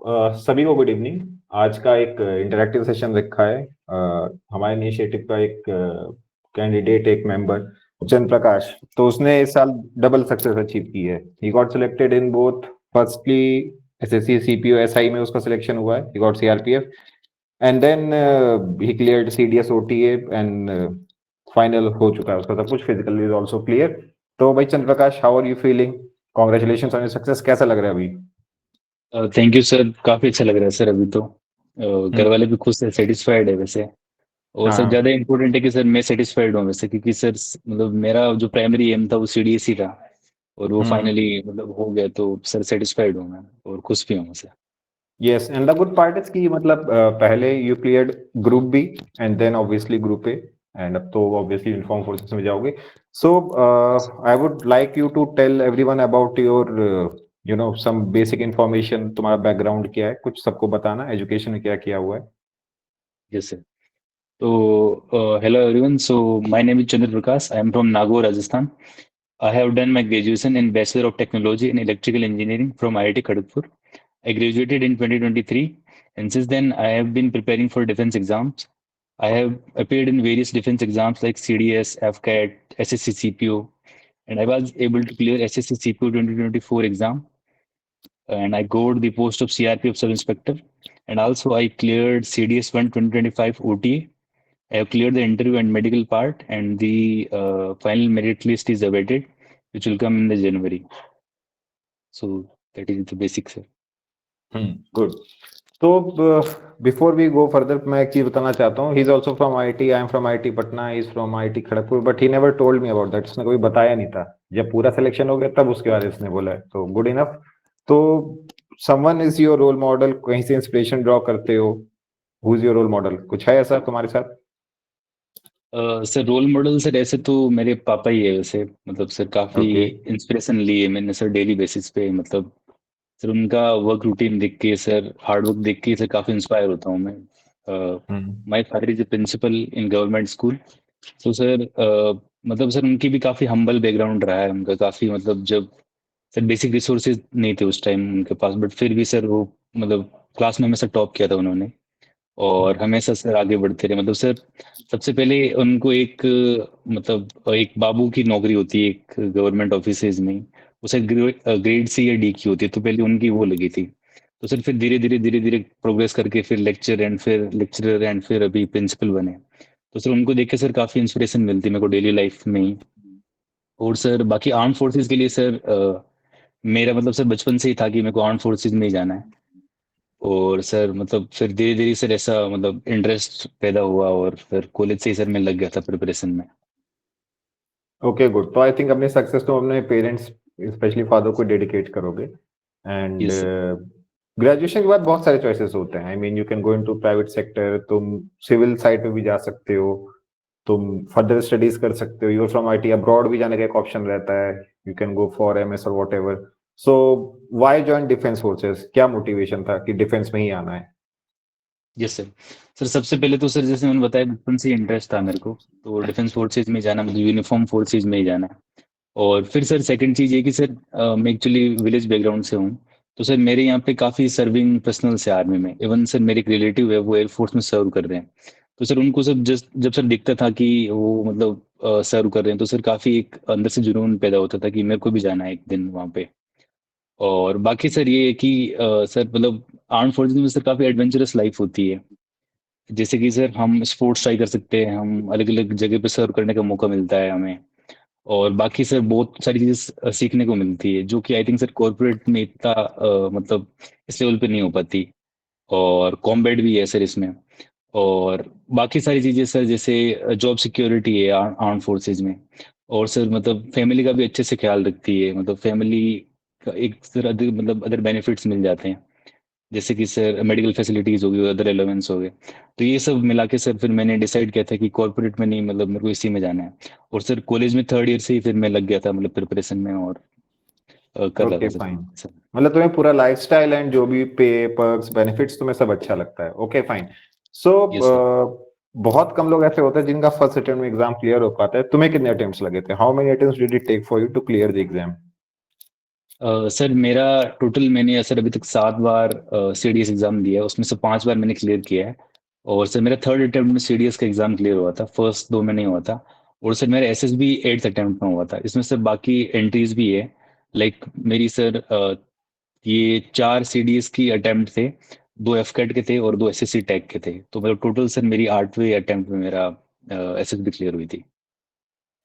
सभी को good evening. आज का एक इंटरैक्टिव सेशन रखा है। हमारे इनिशिएटिव का एक कैंडिडेट, एक मेंबर चंद्र प्रकाश, तो उसने इस साल डबल सक्सेस अचीव की है। He got selected in both, firstly SSC CPO SI में उसका सिलेक्शन हुआ है, he got CRPF, and then he cleared CDS OTA and final हो चुका है उसका सब कुछ, फिजिकल इज आल्सो क्लियर। तो भाई Chandra Prakash, how are you feeling? Congratulations on your success. कैसा लग रहा है अभी? Thank you sir. काफी अच्छा लग रहा है सर। अभी तो घर वाले भी खुश है, सेटिस्फाइड है वैसे। और सर हाँ। ज्यादा इम्पोर्टेंट है कि सर मैं सेटिस्फाइड हूँ वैसे, क्योंकि सर मतलब मेरा जो प्राइमरी एम था वो सीडीएसई था, और वो हम्म। फाइनली मतलब हो गया। तो सर सेटिस्फाइड हूँ मैं और खुश भी हूँ sir. Yes, and the good part is कि मतलब पहले you cleared group B and then obviously group A, and अब तो ऑब्वियसली यूनिफॉर्म फोर्सेस में जाओगे। So I would like you to tell everyone about your some basic information. तुम्हारा background क्या है, कुछ सबको बताना, एजुकेशन में क्या किया हुआ है। Yes sir. तो hello everyone. So my name is Chandra Prakash. I am from Nagaur, Rajasthan. I have done my graduation in Bachelor of Technology in Electrical Engineering from IIT Kharagpur. I graduated in 2023, and since then I have been preparing for defense exams. I have appeared in various defense exams like CDS, FCAT, SSC CPO, and I was able to clear SSC CPO 2024 exam, and I got the post of CRPF sub inspector, and also I cleared CDS 1 2025 OTA. I have cleared the interview and medical part, and the final merit list is awaited, which will come in the January. So that is the basics, sir. Good. तो before we go further, मैं एक चीज बताना चाहता हूँ। He is also from IT, I am from IT Patna, he is from IT Kharagpur, but he never told me about that. इसने कभी बताया नहीं था। जब पूरा सिलेक्शन हो गया तब उसके बाद इसने बोला है, तो गुड इनफ। तो someone is your role model, कहीं से इंस्पिरेशन ड्रॉ करते हो? Who is your role model? कुछ है ऐसा तुम्हारे साथ? सर रोल मॉडल सर ऐसे तो मेरे पापा ही है वैसे। मतलब सर काफी ओके। इंस्पिरेशन ली है मैंने सर डेली बेसिस पे। मतलब सर उनका वर्क रूटीन देख के, सर हार्ड वर्क देख के सर काफी इंस्पायर होता हूँ मैं। Hmm. My father is a principal in government school. तो सर मतलब सर उनकी भी काफी हम्बल बैकग्राउंड रहा है उनका। काफी मतलब जब सर बेसिक रिसोर्सेज नहीं थे उस टाइम उनके पास, बट फिर भी सर वो मतलब क्लास में हमेशा टॉप किया था उन्होंने, और हमेशा सर आगे बढ़ते रहे। मतलब सर सबसे पहले उनको एक मतलब एक बाबू की नौकरी होती है एक गवर्नमेंट ऑफिसेज में, उसे ग्रेड सी या डी की होती है, तो पहले उनकी वो लगी थी। तो सर फिर धीरे धीरे प्रोग्रेस करके फिर लेक्चर एंड फिर लेक्चरर एंड फिर अभी प्रिंसिपल बने। तो सर उनको देख के सर काफी इंस्पिरेशन मिलती है मेरे को डेली लाइफ में ही। और सर बाकी आर्म फोर्सेस के लिए सर मेरा मतलब सर बचपन से ही था कि मेरे को आर्म फोर्सेस में ही जाना है। और सर मतलब फिर धीरे धीरे सर ऐसा मतलब इंटरेस्ट पैदा हुआ, और फिर कॉलेज से ही सर मैं लग गया था प्रिपरेशन में। Okay, good. तो आई थिंक अपनी सक्सेस तो अपने पेरेंट्स, स्पेशली फादर को डेडिकेट करोगे। And yes sir. ग्रेजुएशन के बाद बहुत सारे चॉइसेस होते हैं। I mean you can go into private sector, तुम सिविल साइड पे भी जा सकते हो, तुम फर्दर स्टडीज कर सकते हो। यूर फ्रॉम आईटी, अब्रॉड भी जाने का एक ऑप्शन रहता है। You can go for MS और whatever. So why join defence forces? क्या मोटिवेशन था कि डिफेंस में ही आना है? Yes sir. सर सबसे पहले तो सर जैसे मैंने बताया बचपन से इंटरेस्ट था मेरे को, तो डिफेंस फोर्सेज में जाना मतलब यूनिफॉर्म फोर्सेज में ही जाना है। और फिर सर सेकंड चीज ये कि सर मैं एक्चुअली विलेज बैकग्राउंड से हूँ। तो सर मेरे यहाँ पे काफी सर्विंग पर्सनल है आर्मी में। इवन सर मेरे एक रिलेटिव है वो एयरफोर्स में सर्व कर रहे हैं। तो सर उनको सब जस्ट जब सर दिखता था कि वो मतलब सर्व कर रहे हैं, तो सर काफी एक अंदर से जुनून पैदा होता था कि मेरे को भी जाना है एक दिन वहाँ पे। और बाकी सर ये है कि सर मतलब आर्म फोर्सेज में सर काफी एडवेंचरस लाइफ होती है। जैसे कि सर हम स्पोर्ट्स ट्राई कर सकते हैं, हम अलग अलग जगह पे सर्व करने का मौका मिलता है हमें। और बाकी सर बहुत सारी चीजें सीखने को मिलती है, जो कि आई थिंक सर कॉर्पोरेट में इतना मतलब इस लेवल पे नहीं हो पाती। और कॉम्बैट भी है सर इसमें। और बाकी सारी चीजें सर जैसे जॉब सिक्योरिटी है आर्म फोर्सेज में। और सर मतलब फैमिली का भी अच्छे से ख्याल रखती है। मतलब फैमिली का एक सर अदर मतलब अदर बेनिफिट्स मिल जाते हैं, जैसे कि सर मेडिकल फैसिलिटीज हो गई, अदर एलिवेंस हो गए। तो ये सब मिला के सर फिर मैंने डिसाइड किया था कि कॉर्पोरेट में नहीं, मतलब मेरे को इसी में जाना है। और सर कॉलेज में थर्ड ईयर से ही फिर मैं लग गया था मतलब प्रिपरेशन में, और कर रहा ओके, था सर। फाइन। सर मतलब तुम्हें पूरा लाइफस्टाइल एंड जो भी पे पर्क्स बेनिफिट्स तुम्हें सब अच्छा लगता है। Okay, fine. So yes sir. बहुत कम लोग ऐसे होते हैं जिनका फर्स्ट अटेम्प्ट में एग्जाम क्लियर हो पाता है। तुम्हें कितने अटेम्प्ट्स लगे थे? How many attempts did it take for you to clear the exam? Sir मेरा टोटल मैंने सर अभी तक 7 बार सीडीएस एग्जाम दिया है, उसमें से 5 बार मैंने क्लियर किया है। और सर मेरा थर्ड अटेम्प्ट में सीडीएस का एग्जाम क्लियर हुआ था, फर्स्ट 2 में नहीं हुआ था। और सर मेरा एसएसबी 8th अटेम्प्ट में हुआ था। इसमें सर बाकी एंट्रीज भी है, लाइक मेरी सर ये 4 सीडीएस की अटेम्प्ट थे, 2 एफकेट के थे और 2 एसएससी टैग के थे। तो मतलब टोटल सर मेरी 8वें अटेम्प्ट में मेरा एसएसबी क्लियर हुई थी।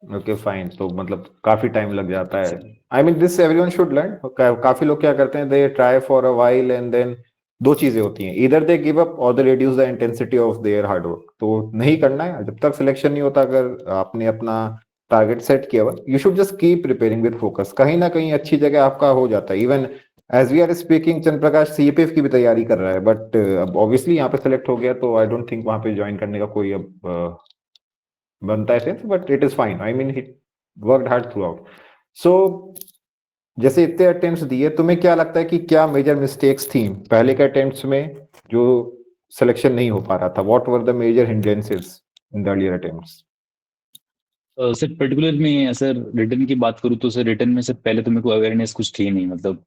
ओके फाइन, तो मतलब काफी टाइम लग जाता है। I mean this everyone should learn. काफी लोग क्या करते हैं, they try for a while and then दो चीजें होती हैं, इधर दे गिव अप और they reduce the intensity of their hard work. तो नहीं करना है जब तक सिलेक्शन नहीं होता। अगर आपने अपना टारगेट सेट किया हुआ, you should just keep preparing with focus. कहीं ना कहीं अच्छी जगह आपका हो जाता है। Even as we are speaking, Chandra Prakash CPF की भी तैयारी कर रहा है, बट अब ऑब्वियसली यहाँ पे सेलेक्ट हो गया तो आई डोंट थिंक वहां पे ज्वाइन करने का कोई अब बनता है sense, but it is fine. I mean he worked hard throughout. सो जैसे इतने अटेम्प्ट्स दिए, तुम्हें क्या लगता है कि क्या मेजर मिस्टेक्स थी पहले के अटेम्प्ट्स में जो सिलेक्शन नहीं हो पा रहा था? What were the major hindrances in the earlier attempts? Sir particular में सर रिटर्न की बात करूँ तो सर रिटर्न में सर पहले तो मेरे को अवेयरनेस कुछ थी नहीं, मतलब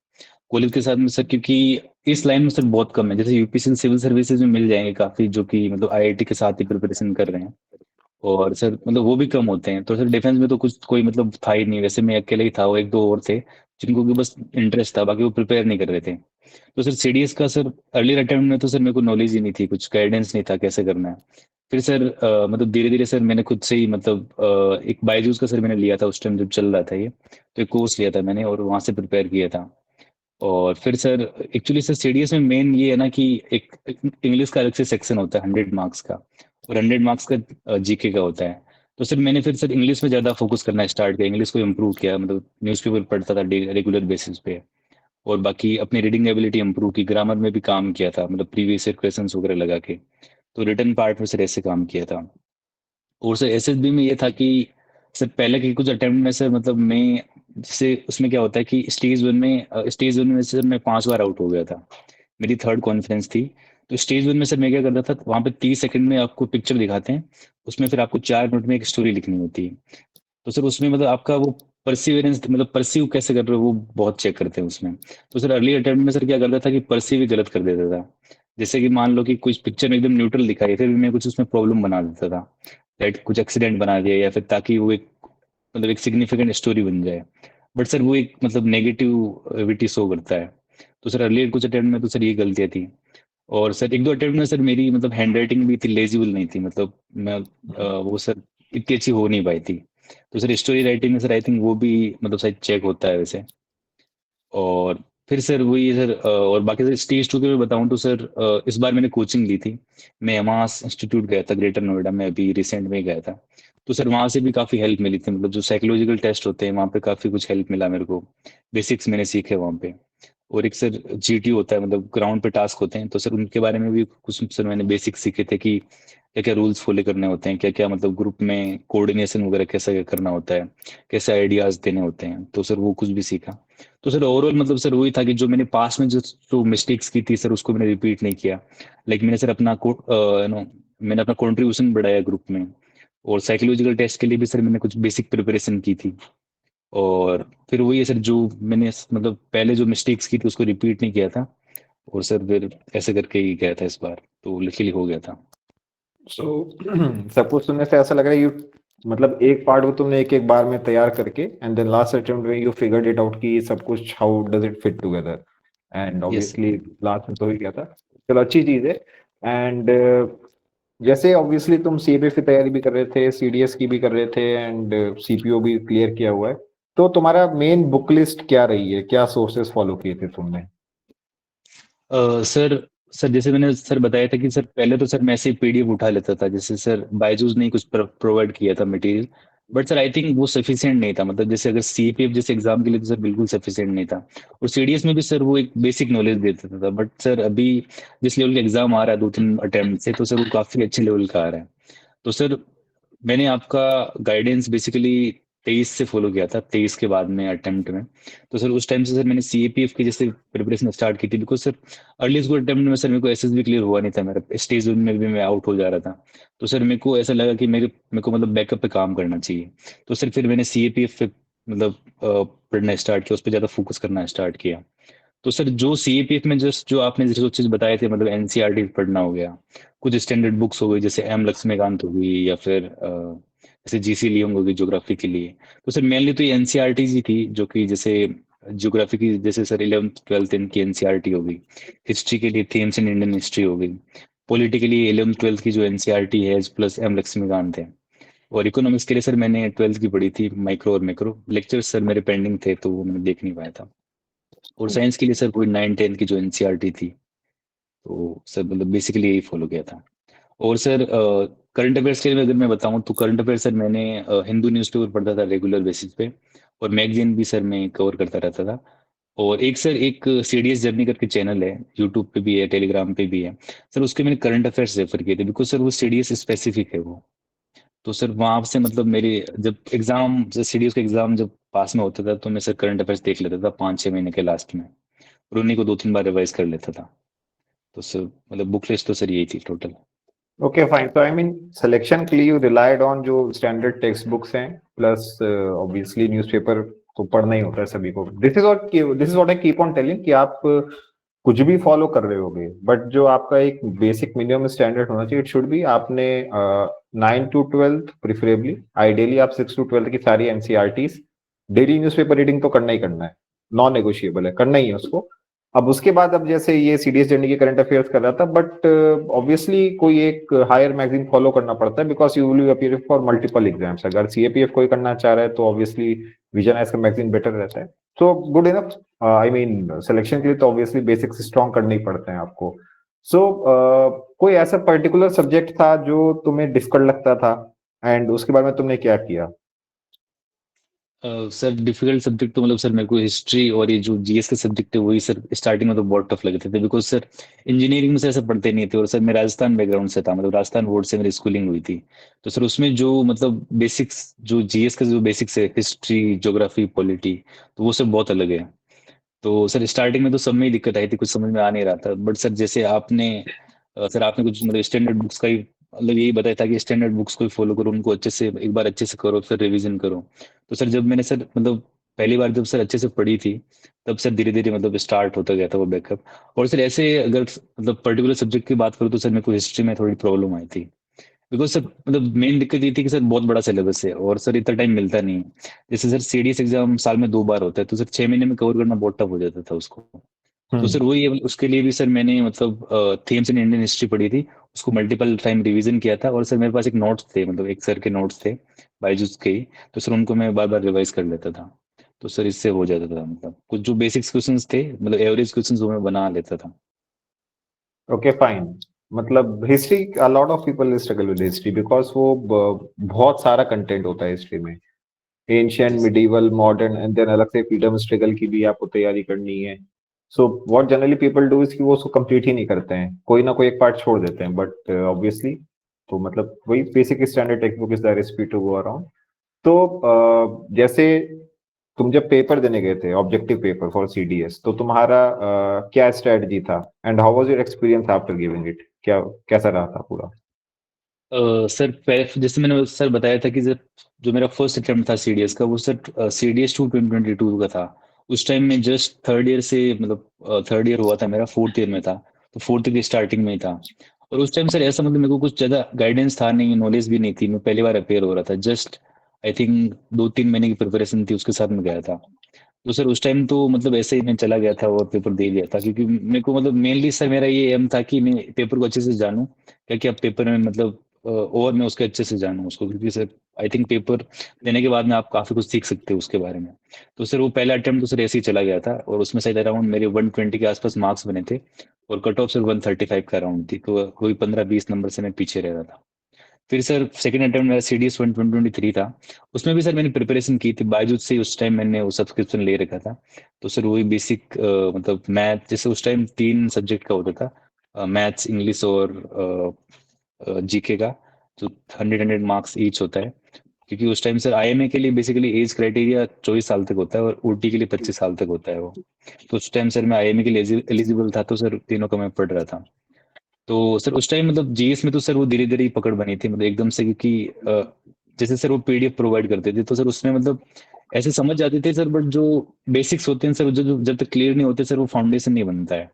कॉलेज के साथ में सर, क्योंकि इस लाइन में सर बहुत कम है। जैसे यूपीएससी सिविल सर्विसेज में मिल जाएंगे काफी, जो कि मतलब आईआईटी के साथ ही प्रिपरेशन कर रहे हैं। और सर मतलब वो भी कम होते हैं। तो सर डिफेंस में तो कुछ कोई मतलब था ही नहीं, वैसे मैं अकेले ही था, वो एक दो और थे जिनको कि बस इंटरेस्ट था, बाकी वो प्रिपेयर नहीं कर रहे थे। तो सर सीडीएस का सर अर्लियर अटेम्प्ट में तो सर मेरे को नॉलेज ही नहीं थी, कुछ गाइडेंस नहीं था कैसे करना है। फिर सर मतलब धीरे धीरे सर मैंने खुद से ही मतलब एक बायजूस का सर मैंने लिया था उस टाइम जब चल रहा था ये, तो एक कोर्स लिया था मैंने और वहां से प्रिपेयर किया था। और फिर सर एक्चुअली सर सीडीएस में मेन ये है ना कि एक इंग्लिश का अलग से सेक्शन होता है 100 मार्क्स का, और 100 मार्क्स का जीके का होता है। तो सर मैंने फिर सर इंग्लिश में ज़्यादा फोकस करना स्टार्ट किया, इंग्लिश को इम्प्रूव किया, मतलब न्यूज़पेपर पढ़ता था रेगुलर बेसिस पे। और बाकी अपनी रीडिंग एबिलिटी इम्प्रूव की, ग्रामर में भी काम किया था, मतलब प्रीवियस ईयर क्वेश्चंस वगैरह लगा के। तो रिटर्न पार्ट में सर ऐसे काम किया था। और सर एसएसबी में ये था कि सर पहले के कुछ अटेम्प्ट में सर मतलब मैं, जैसे उसमें क्या होता है कि स्टेज 1 में सर मैं 5 बार आउट हो गया था। मेरी थर्ड कॉन्फ्रेंस थी। तो स्टेज 1 में सर मैं क्या करता था, वहां पे 30 सेकंड में आपको पिक्चर दिखाते हैं, उसमें फिर आपको 4 मिनट में एक स्टोरी लिखनी होती है। तो सर उसमें मतलब आपका वो परसिवरेंस, मतलब परसीव कैसे कर रहे हो वो बहुत चेक करते हैं उसमें। तो सर अर्ली अटेम्प्ट में सर क्या करता था कि परसीव ही गलत कर देता था। जैसे कि मान लो कि कुछ पिक्चर में एकदम न्यूट्रल दिखाई है, फिर भी मैं कुछ उसमें प्रॉब्लम बना देता था, लाइक कुछ एक्सीडेंट बना दिया, या फिर ताकि वो एक मतलब एक सिग्निफिकेंट स्टोरी बन जाए। बट सर वो एक मतलब नेगेटिविटी शो करता है। तो सर अर्लियर कुछ अटेम्प्ट में तो सर ये गलतियाँ थी। और सर एक दो अटेम्प्ट में सर मेरी मतलब हैंड राइटिंग भी इतनी लेजिबल नहीं थी, मतलब मैं वो सर इतनी अच्छी हो नहीं पाई थी। तो सर स्टोरी राइटिंग में सर आई थिंक वो भी मतलब शायद चेक होता है वैसे। और फिर सर वही सर और बाकी सर स्टेज 2 के मैं बताऊं तो सर इस बार मैंने कोचिंग ली थी। मैं हमास इंस्टीट्यूट गया था ग्रेटर नोएडा में, अभी रिसेंट में गया था। तो सर वहां से भी काफी हेल्प मिली थी, मतलब जो साइकोलॉजिकल टेस्ट होते हैं वहां पे काफी कुछ हेल्प मिला मेरे को। बेसिक्स मैंने सीखे वहां पे। और एक सर जीटी होता है, मतलब ग्राउंड पे टास्क होते हैं, तो सर उनके बारे में भी कुछ सर मैंने बेसिक सीखे थे कि क्या क्या रूल्स फॉलो करने होते हैं, क्या क्या मतलब ग्रुप में कोऑर्डिनेशन वगैरह कैसे करना होता है, कैसे आइडियाज देने होते हैं। तो सर वो कुछ भी सीखा। तो सर ओवरऑल मतलब सर वही था कि जो मैंने पास में जो मिस्टेक्स की थी सर उसको मैंने रिपीट नहीं किया। लाइक मैंने सर अपना मैंने अपना कंट्रीब्यूशन बढ़ाया ग्रुप में। और साइकोलॉजिकल टेस्ट के लिए भी सर मैंने कुछ बेसिक प्रिपरेशन की थी। और फिर वही है सर जो मैंने मतलब पहले जो मिस्टेक्स की थी उसको रिपीट नहीं किया था। और सर फिर ऐसे करके ही गया था इस बार, तो लिखिली हो गया था। सो सब कुछ सुनने से ऐसा लग रहा है यू, मतलब एक पार्ट को तुमने एक एक बार में तैयार करके एंड देन लास्ट अटेम्प्ट में यू फिगर्ड इट आउट कि सब कुछ how does it fit together, and yes. Obviously last में तो ही गया था। चलो अच्छी चीज है। एंड जैसे ऑब्वियसली तुम सीबीएस की तैयारी भी कर रहे थे, सीडीएस की भी कर रहे थे, एंड सीपीओ भी क्लियर किया हुआ है, तो तुम्हारा मेन बुक लिस्ट क्या रही है? क्या सोर्सेस फॉलो किए थे तुमने? सर सर जैसे मैंने सर बताया था कि सर पहले तो सर मैं ऐसे ही पीडीएफ उठा लेता था, जैसे सर बायजूस ने कुछ प्रोवाइड किया था material. But sir I think वो सफिशिएंट नहीं था, मतलब जैसे अगर सीपीएफ जैसे एग्जाम के लिए तो सर बिल्कुल सफिशिएंट नहीं था। और सीडीएस में भी सर वो एक बेसिक नॉलेज देता था, बट सर अभी जिस लेवल का एग्जाम आ रहा है 2-3 अटेम्प्ट से, तो सर वो काफी अच्छे लेवल का आ रहा है। तो सर मैंने आपका गाइडेंस बेसिकली 23 से फॉलो किया था, 23 के बाद में अटेम्प्ट में। तो सर उस टाइम से सर मैंने सीएपीएफ की जैसे प्रिपरेशन स्टार्ट की थी, because sir earliest good attempt में सर मेरे को एसएसबी क्लियर हुआ नहीं था, मेरा स्टेज 1 में भी मैं आउट हो जा रहा था। तो सर मेरे को ऐसा लगा कि मेरे मेरे को मतलब बैकअप पे काम करना चाहिए। तो सर फिर मैंने सीएपीएफ मतलब पढ़ना स्टार्ट किया, उस पर ज़्यादा फोकस करना स्टार्ट किया। तो सर जो सीएपीएफ में जस्ट जो आपने जो चीज़ बताए थे, मतलब एनसीईआरटी पढ़ना हो गया, कुछ स्टैंडर्ड बुक्स हो गई जैसे एम लक्ष्मीकांत हो गई, या फिर जैसे जीसी लियोंग हो गई ज्योग्राफी के लिए। तो सर मेनली तो ये एनसीईआरटी ही थी, जो कि जैसे ज्योग्राफी की जैसे सर 11th 12th इनकी एनसीईआरटी हो गई, हिस्ट्री के लिए थेम्स इन इंडियन हिस्ट्री हो गई, पॉलिटी के लिए 11th 12th की जो एनसीईआरटी है प्लस एम लक्ष्मीकांत है। और इकोनॉमिक्स के लिए सर मैंने 12th की पढ़ी थी, माइक्रो और मैक्रो लेक्चर्स सर मेरे पेंडिंग थे, तो वो मैंने देख नहीं पाया था। और साइंस के लिए सर कोई 9 10 की जो एनसीईआरटी थी, तो सर मतलब बेसिकली यही फॉलो किया था। और सर करंट अफेयर्स के लिए अगर मैं बताऊं तो करंट अफेयर्स सर मैंने हिंदू न्यूज़पेपर पढ़ता था रेगुलर बेसिस पे, और मैगजीन भी सर मैं कवर करता रहता था। और एक सर एक सीडीएस जर्नी करके चैनल है, यूट्यूब पे भी है, टेलीग्राम पे भी है सर, उसके मैंने करंट अफेयर्स रेफर किए थे, बिकॉज सर वो सीडीएस स्पेसिफिक है वो। तो सर वहां से मतलब मेरे जब एग्जाम जब सीडीएस का एग्जाम जब पास में होता था, तो मैं सर करंट अफेयर्स देख लेता था 5 6 महीने के लास्ट में, और उन्हीं को 2 3 बार रिवाइज कर लेता था। तो सर मतलब बुक लिस्ट तो सर यही थी टोटल। ओके फाइन, तो आई मीन सिलेक्शन के लिए यू रिलायड ऑन जो स्टैंडर्ड टेक्स्ट बुक्स हैं, प्लस ऑब्वियसली न्यूज़पेपर तो पढ़ना ही होता है सभी को। This is what I keep on telling कि आप कुछ भी फॉलो कर रहे होगे, बट जो आपका एक बेसिक मिनिमम स्टैंडर्ड होना चाहिए, इट शुड बी आपने 9 to 12 प्रिफरेबली, आइडियली आप 6 to 12 की सारी एनसीईआरटीज डेली न्यूज़पेपर रीडिंग तो करना ही करना है, नॉन नेगोशिएबल है, करना ही है उसको। अब उसके बाद अब जैसे ये सीडीएस जर्नी के करंट अफेयर्स कर रहा था, बट ऑब्वियसली कोई एक हायर मैगजीन फॉलो करना पड़ता है, because you will appear for multiple exams. अगर सीएपीएफ कोई करना चाह रहा है तो ऑब्वियसली विजन एज का मैगजीन बेटर रहता है। So good enough, I mean selection के लिए तो ऑब्वियसली बेसिक्स स्ट्रॉन्ग करने ही पड़ते हैं आपको। सो कोई ऐसा पर्टिकुलर सब्जेक्ट था जो तुम्हें डिफिकल्ट लगता था, एंड उसके बाद में तुमने क्या किया? सर डिफिकल्ट सब्जेक्ट तो मतलब सर मेरे को हिस्ट्री और ये जो जीएस के सब्जेक्ट है वही सर स्टार्टिंग में तो बहुत टफ लगते थे, बिकॉज सर इंजीनियरिंग में से ऐसा पढ़ते नहीं थे, और सर मैं राजस्थान बैकग्राउंड से था, मतलब राजस्थान बोर्ड से मेरी स्कूलिंग हुई थी। तो सर उसमें जो मतलब बेसिक्स जो जीएस का जो बेसिक्स है, हिस्ट्री ज्योग्राफी पॉलिटी, तो वो सब बहुत अलग है। तो सर स्टार्टिंग में तो सब में ही दिक्कत आई थी, कुछ समझ में आ नहीं रहा था, बट सर जैसे आपने सर आपने कुछ मतलब स्टैंडर्ड बुक्स का ही मतलब यही बताया था कि स्टैंडर्ड बुक्स को ही फॉलो करो, उनको अच्छे से एक बार अच्छे से करो, फिर रिवीजन करो। तो सर जब मैंने सर मतलब पहली बार जब सर अच्छे से पढ़ी थी, तब सर धीरे धीरे मतलब स्टार्ट होता गया था वो बैकअप। और सर ऐसे अगर मतलब पर्टिकुलर सब्जेक्ट की बात करूँ तो सर मेरे को हिस्ट्री में थोड़ी प्रॉब्लम आई थी, बिकॉज सर मतलब मेन दिक्कत ये थी कि सर बहुत बड़ा सिलेबस है, और सर इतना टाइम मिलता नहीं है। जैसे सर सीडीएस एग्जाम साल में 2 बार होता है, तो सर 6 महीने में कवर करना बहुत टफ हो जाता था उसको। तो सर वही है, उसके लिए भी सर मैंने मतलब थीम्स इन इंडियन हिस्ट्री पढ़ी थी, उसको मल्टीपल टाइम रिवीजन किया था, और सर मेरे पास एक नोट्स थे, मतलब एक सर के नोट्स थे बायजूस के ही, तो सर उनको मैं बार बार रिवाइज कर लेता था। तो सर इससे हो जाता था, मतलब कुछ जो बेसिक्स क्वेश्चंस थे मतलब एवरेज क्वेश्चंस वो मैं बना लेता था। ओके फाइन, मतलब history, a lot of people struggle with history because वो बहुत सारा कंटेंट होता है हिस्ट्री में, एंशियंट, जी sir. Medieval, modern, and then अलग से फ्रीडम स्ट्रगल की भी आपको तैयारी करनी है। So what generally people do is कि वो उसको कंप्लीट ही नहीं करते हैं, कोई ना कोई एक पार्ट छोड़ देते हैं, बट ऑब्वियसली तो मतलब वही basic standard text book is the recipe to go around. तो जैसे तुम जब पेपर देने गए थे, ऑब्जेक्टिव पेपर फॉर सीडीएस, तो तुम्हारा क्या स्ट्रेटजी था, and how was your experience after giving it? क्या कैसा रहा था पूरा? सर जैसे मैंने सर बताया था कि सर जो मेरा फर्स्ट अटेम्प्ट था सीडीएस का, वो सर सीडीएस 2022 का था। उस टाइम में जस्ट थर्ड ईयर से मतलब थर्ड ईयर हुआ था मेरा, फोर्थ ईयर में था, तो फोर्थ ईयर की स्टार्टिंग में ही था। और उस टाइम सर ऐसा मतलब मेरे को कुछ ज़्यादा गाइडेंस था नहीं, नॉलेज भी नहीं थी, मैं पहली बार अपेयर हो रहा था, जस्ट आई थिंक 2 3 महीने की प्रिपरेशन थी, उसके साथ में गया था। तो सर उस टाइम तो मतलब ऐसे ही मैं चला गया था और पेपर दे दिया था, क्योंकि मेरे को मतलब मेनली सर मेरा ये एम था कि मैं पेपर को अच्छे से जानूं, क्या क्या पेपर में मतलब और मैं उसके अच्छे से जानूं उसको, क्योंकि सर आई थिंक पेपर देने के बाद में आप काफी कुछ सीख सकते हो उसके बारे में। तो सर वो पहला अटेम्प्ट तो सर ऐसे ही चला गया था, और उसमें शायद अराउंड मेरे 120 के आसपास मार्क्स बने थे, और कट ऑफ सर 135 का अराउंड थी, तो कोई 15 20 नंबर से मैं पीछे रह रहा था। फिर सर सेकंड अटेम्प्ट मेरा सीडीएस 123 था, उसमें भी सर मैंने प्रिपरेशन की थी बायजूस से, उस टाइम मैंने वो सब्सक्रिप्शन ले रखा था। तो सर वही बेसिक मतलब मैथ, जैसे उस टाइम 3 सब्जेक्ट का होता था, मैथ्स इंग्लिश और जीके का, जो 100 100 मार्क्स ईच होता है। क्योंकि उस टाइम सर आईएमए के लिए बेसिकली एज क्राइटेरिया 24 साल तक होता है, और ओटी के लिए 25 साल तक होता है वो। तो उस टाइम सर मैं आईएमए के लिए एलिजिबल था, तो सर तीनों का मैं पढ़ रहा था। तो सर उस टाइम मतलब जीएस में तो सर वो धीरे धीरे ही पकड़ बनी थी, मतलब एकदम से, क्योंकि जैसे सर वो पीडीएफ प्रोवाइड करते थे, तो सर उसमें मतलब ऐसे समझ जाते थे सर, बट जो बेसिक्स होते हैं सर, जो जब तक क्लियर नहीं होते सर, वो फाउंडेशन नहीं बनता है।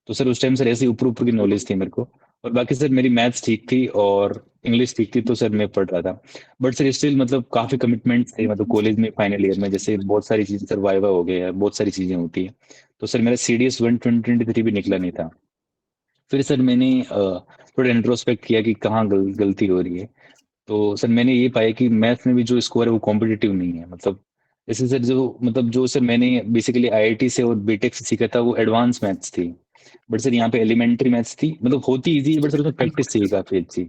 तो सर उस टाइम सर ऐसे ऊपर ऊपर की नॉलेज थी मेरे को। और बाकी सर मेरी मैथ्स ठीक थी और इंग्लिश ठीक थी, तो सर मैं पढ़ रहा था। बट सर स्टिल मतलब काफी कमिटमेंट थे, मतलब कॉलेज में फाइनल ईयर में जैसे बहुत सारी चीजें सर, वाइवा हो गया, बहुत सारी चीजें होती है। तो सर मेरा सीडीएस 123 भी निकला नहीं था। फिर सर मैंने थोड़ा इंट्रोस्पेक्ट किया कि कहाँ गलती हो रही है। तो सर मैंने ये पाया कि मैथ्स में भी जो स्कोर है वो कॉम्पिटिटिव नहीं है। मतलब जैसे सर जो सर मैंने बेसिकली आईआईटी से और बीटेक से सीखा था वो एडवांस मैथ्स थी। बट सर यहाँ पे एलिमेंट्री मैथ्स थी, मतलब होती इजी, बट सर उसमें प्रैक्टिस चाहिए काफी अच्छी।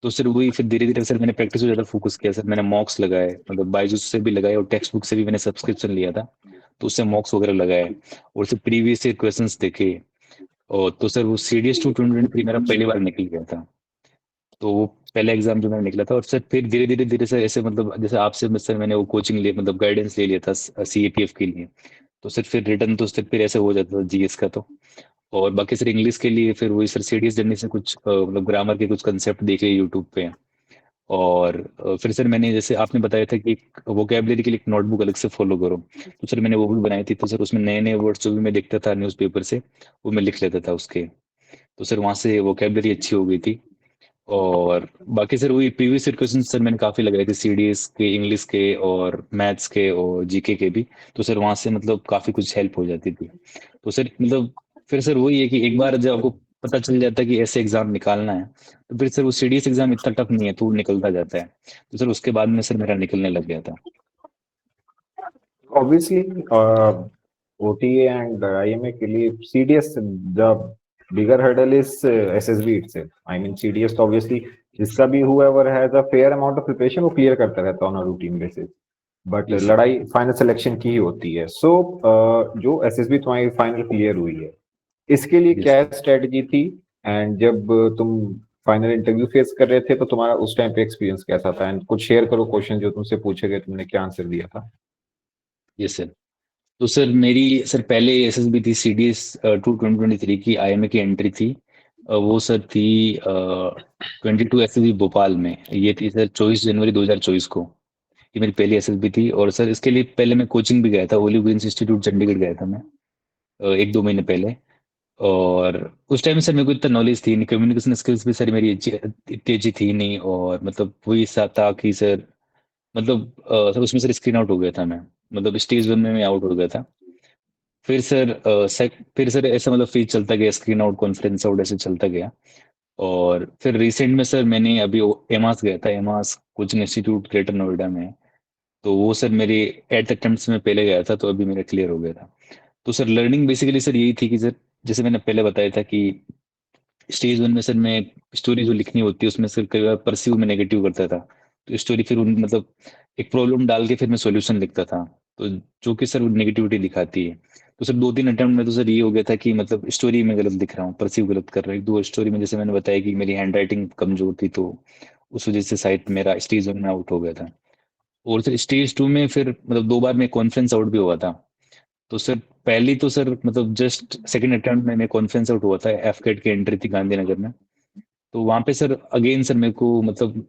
तो सर वही फिर धीरे धीरे सर मैंने प्रैक्टिस को ज्यादा फोकस किया सर। मैंने मॉक्स लगाए, मतलब बायजूस से भी लगाए और टेक्स्ट बुक से भी मैंने सब्सक्रिप्शन लिया था, तो उससे मॉक्स वगैरह लगाए और सर प्रीवियस ईयर क्वेश्चंस देखे। और तो सर वो सीडीएस 223 मेरा पहली बार निकल गया था। तो वो पहला एग्जाम जो मैंने निकला था। और सर फिर धीरे धीरे धीरे सर ऐसे मतलब जैसे आपसे सर मैंने वो कोचिंग लिए, मतलब गाइडेंस ले लिया था सीएपीएफ के लिए। तो सर फिर रिटर्न तो सर फिर ऐसे हो जाता था जीएस का तो। और बाकी सर इंग्लिश के लिए फिर वही सर सीडीएस जर्नी से कुछ मतलब ग्रामर के कुछ कंसेप्ट देखे यूट्यूब पे। और फिर सर मैंने जैसे आपने बताया था कि वोकेबलरी के लिए एक नोटबुक अलग से फॉलो करो, तो सर मैंने वो भी बनाई थी। तो सर उसमें नए नए वर्ड्स जो भी मैं देखता था न्यूज़पेपर से, वो मैं लिख लेता था उसके। तो सर वहां से वोकेबलरी अच्छी हो गई थी। और बाकी सर वही प्रीवियस ईयर क्वेश्चन सर मैंने काफी लगाए थे, सीडीएस के, इंग्लिश के और मैथ्स के और जीके के भी। तो सर वहां से मतलब काफी कुछ हेल्प हो जाती थी। तो सर मतलब फिर सर वही है कि एक बार जब आपको पता चल जाता है कि ऐसे एग्जाम निकालना है, तो फिर सर वो सीडीएस एग्जाम इतना टफ नहीं है, तो वो निकलता जाता है। तो सर उसके बाद में सर मेरा निकलने लग गया था। Obviously, OTA and IMA के लिए CDS, the bigger hurdle is SSB itself. I mean CDS तो obviously जिसका भी whoever has a fair amount of preparation वो clear करता रहता है on a routine basis. But जी सर। लड़ाई फाइनल सिलेक्शन की ही होती है। सो जो एसएसबी तुम्हारी फाइनल क्लियर हुई है, इसके लिए जी क्या सर। स्ट्रेटजी थी? एंड जब तुम फाइनल इंटरव्यू फेस कर रहे थे तो तुम्हारा उस टाइम पे एक्सपीरियंस कैसा था? एंड कुछ शेयर करो, क्वेश्चन जो तुमसे पूछे गए तुमने क्या आंसर दिया था? जी सर। तो सर मेरी सर पहले एसएसबी थी सीडीएस 2023 की, आईएमए की एंट्री थी। वो सर थी 22 एसएसबी भोपाल में। ये थी सर 24 जनवरी 2024 को। ये मेरी पहली एसएसबी थी। और सर इसके लिए पहले मैं कोचिंग भी गया था, ओलिव ग्रीन्स इंस्टीट्यूट चंडीगढ़ गया था मैं 1-2 महीने पहले। और उस टाइम सर मेरे को इतना नॉलेज थी नहीं, कम्युनिकेशन स्किल्स भी सर मेरी इतनी अच्छी थी नहीं। और मतलब वही सा था कि सर मतलब सर उसमें सर स्क्रीन आउट हो गया था मैं, मतलब स्टेज वन में मैं आउट हो गया था। फिर सर ऐसा मतलब फीस चलता गया, स्क्रीन आउट, कॉन्फ्रेंस आउट, ऐसे चलता गया। और फिर रिसेंट में सर मैंने अभी एमास गया था, एमास कोचिंग इंस्टीट्यूट ग्रेटर नोएडा में। तो वो सर मेरे 8 अटेम्प्ट्स में पहले गया था, तो अभी मेरा क्लियर हो गया था। तो सर लर्निंग बेसिकली सर यही थी कि सर जैसे मैंने पहले बताया था कि स्टेज वन में सर मैं स्टोरी जो लिखनी होती है उसमें सर कई बार परस्यू में नेगेटिव करता था। तो स्टोरी फिर मतलब एक प्रॉब्लम डाल के फिर मैं सॉल्यूशन लिखता था, तो जो कि सर नेगेटिविटी दिखाती है। तो सर 2-3 अटेम्प्ट में तो सर ये हो गया था कि मतलब स्टोरी में गलत दिख रहा हूँ, परस्यू गलत कर रहा हूँ। एक दो स्टोरी में जैसे मैंने बताया कि मेरी हैंड राइटिंग कमजोर थी, तो उस वजह से शायद मेरा स्टेज वन में आउट हो गया था। और सर स्टेज टू में फिर मतलब 2 बार मैं कॉन्फ्रेंस आउट भी हुआ था। तो सर पहली तो सर मतलब जस्ट सेकंड अटेम्प्ट में मैं कॉन्फ्रेंस आउट हुआ था, एफकेट की एंट्री थी गांधीनगर में। तो वहां पे सर अगेन सर मेरे को मतलब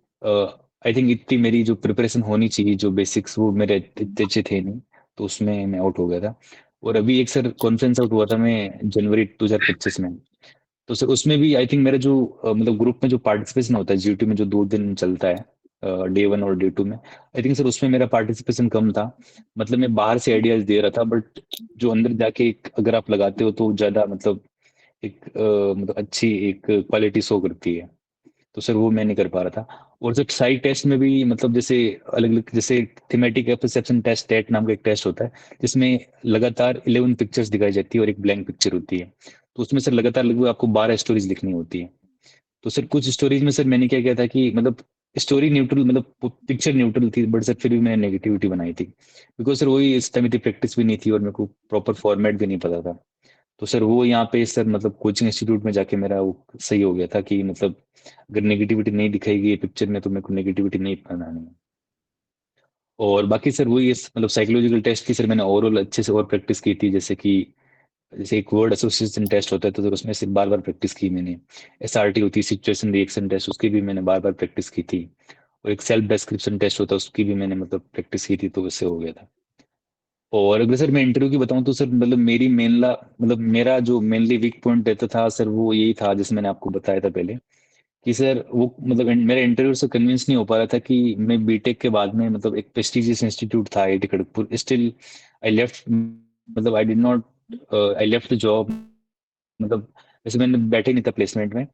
आई थिंक इतनी मेरी जो प्रिपरेशन होनी चाहिए, जो बेसिक्स वो मेरे इतने अच्छे थे नहीं, तो उसमें मैं आउट हो गया था। और अभी एक सर कॉन्फ्रेंस आउट हुआ था मैं जनवरी 2025 में। तो सर उसमें भी आई थिंक मेरा जो मतलब ग्रुप में जो पार्टिसिपेशन होता है जीटी में, जो 2 दिन चलता है डे वन और डे टू में, आई थिंक सर उसमें मेरा पार्टिसिपेशन कम था। मतलब मैं बाहर से आइडियाज दे रहा था, बट जो अंदर जाके अगर आप लगाते हो तो ज्यादा मतलब एक मतलब अच्छी एक क्वालिटी शो करती है। तो सर वो मैं नहीं कर पा रहा था। और जब साइड टेस्ट में भी मतलब जैसे अलग अलग, जैसे थीमेटिक परसेप्शन टेस्ट, टेट नाम का एक टेस्ट होता है, जिसमें लगातार 11 पिक्चर्स दिखाई जाती है और एक ब्लैंक पिक्चर होती है। तो उसमें सर लगातार लगभग आपको 12 स्टोरीज लिखनी होती है। तो सर कुछ स्टोरीज में सर मैंने क्या किया था कि मतलब स्टोरी न्यूट्रल, मतलब पिक्चर न्यूट्रल थी, बट सर फिर भी मैंने नेगेटिविटी बनाई थी, बिकॉज सर वही इस टाइम इतनी प्रैक्टिस भी नहीं थी और मेरे को प्रॉपर फॉर्मेट भी नहीं पता था। तो सर वो यहाँ पे सर मतलब कोचिंग इंस्टीट्यूट में जाके मेरा वो सही हो गया था कि मतलब अगर नेगेटिविटी नहीं दिखाएगी पिक्चर में तो मेरे को नेगेटिविटी नहीं बनानी है। और बाकी सर वही इस मतलब साइकोलॉजिकल टेस्ट की सर मैंने ओवरऑल अच्छे से और प्रैक्टिस की थी। जैसे कि जैसे एक वर्ड एसोसिएशन टेस्ट होता है, तो सर उसमें सिर्फ बार बार प्रैक्टिस की मैंने। एसआरटी होती है, सिचुएशन रिएक्शन टेस्ट, उसकी भी मैंने बार बार प्रैक्टिस की थी। और एक सेल्फ डिस्क्रिप्शन टेस्ट होता है, उसकी भी मैंने मतलब प्रैक्टिस की थी, तो उससे हो गया था। और अगर सर मैं इंटरव्यू की बताऊं तो सर मतलब मेरी मेनला मतलब मेरा जो मेनली वीक पॉइंट रहता था सर, वो यही था जैसे मैंने आपको बताया था पहले, कि सर वो मतलब मेरे इंटरव्यू से कन्विंस नहीं हो पा रहा था कि मैं बीटेक के बाद में मतलब एक प्रेस्टिजियस इंस्टीट्यूट था IIT Kharagpur, still I left, मतलब I did not, I left the job, मतलब जैसे मैंने बैठे नहीं था प्लेसमेंट में,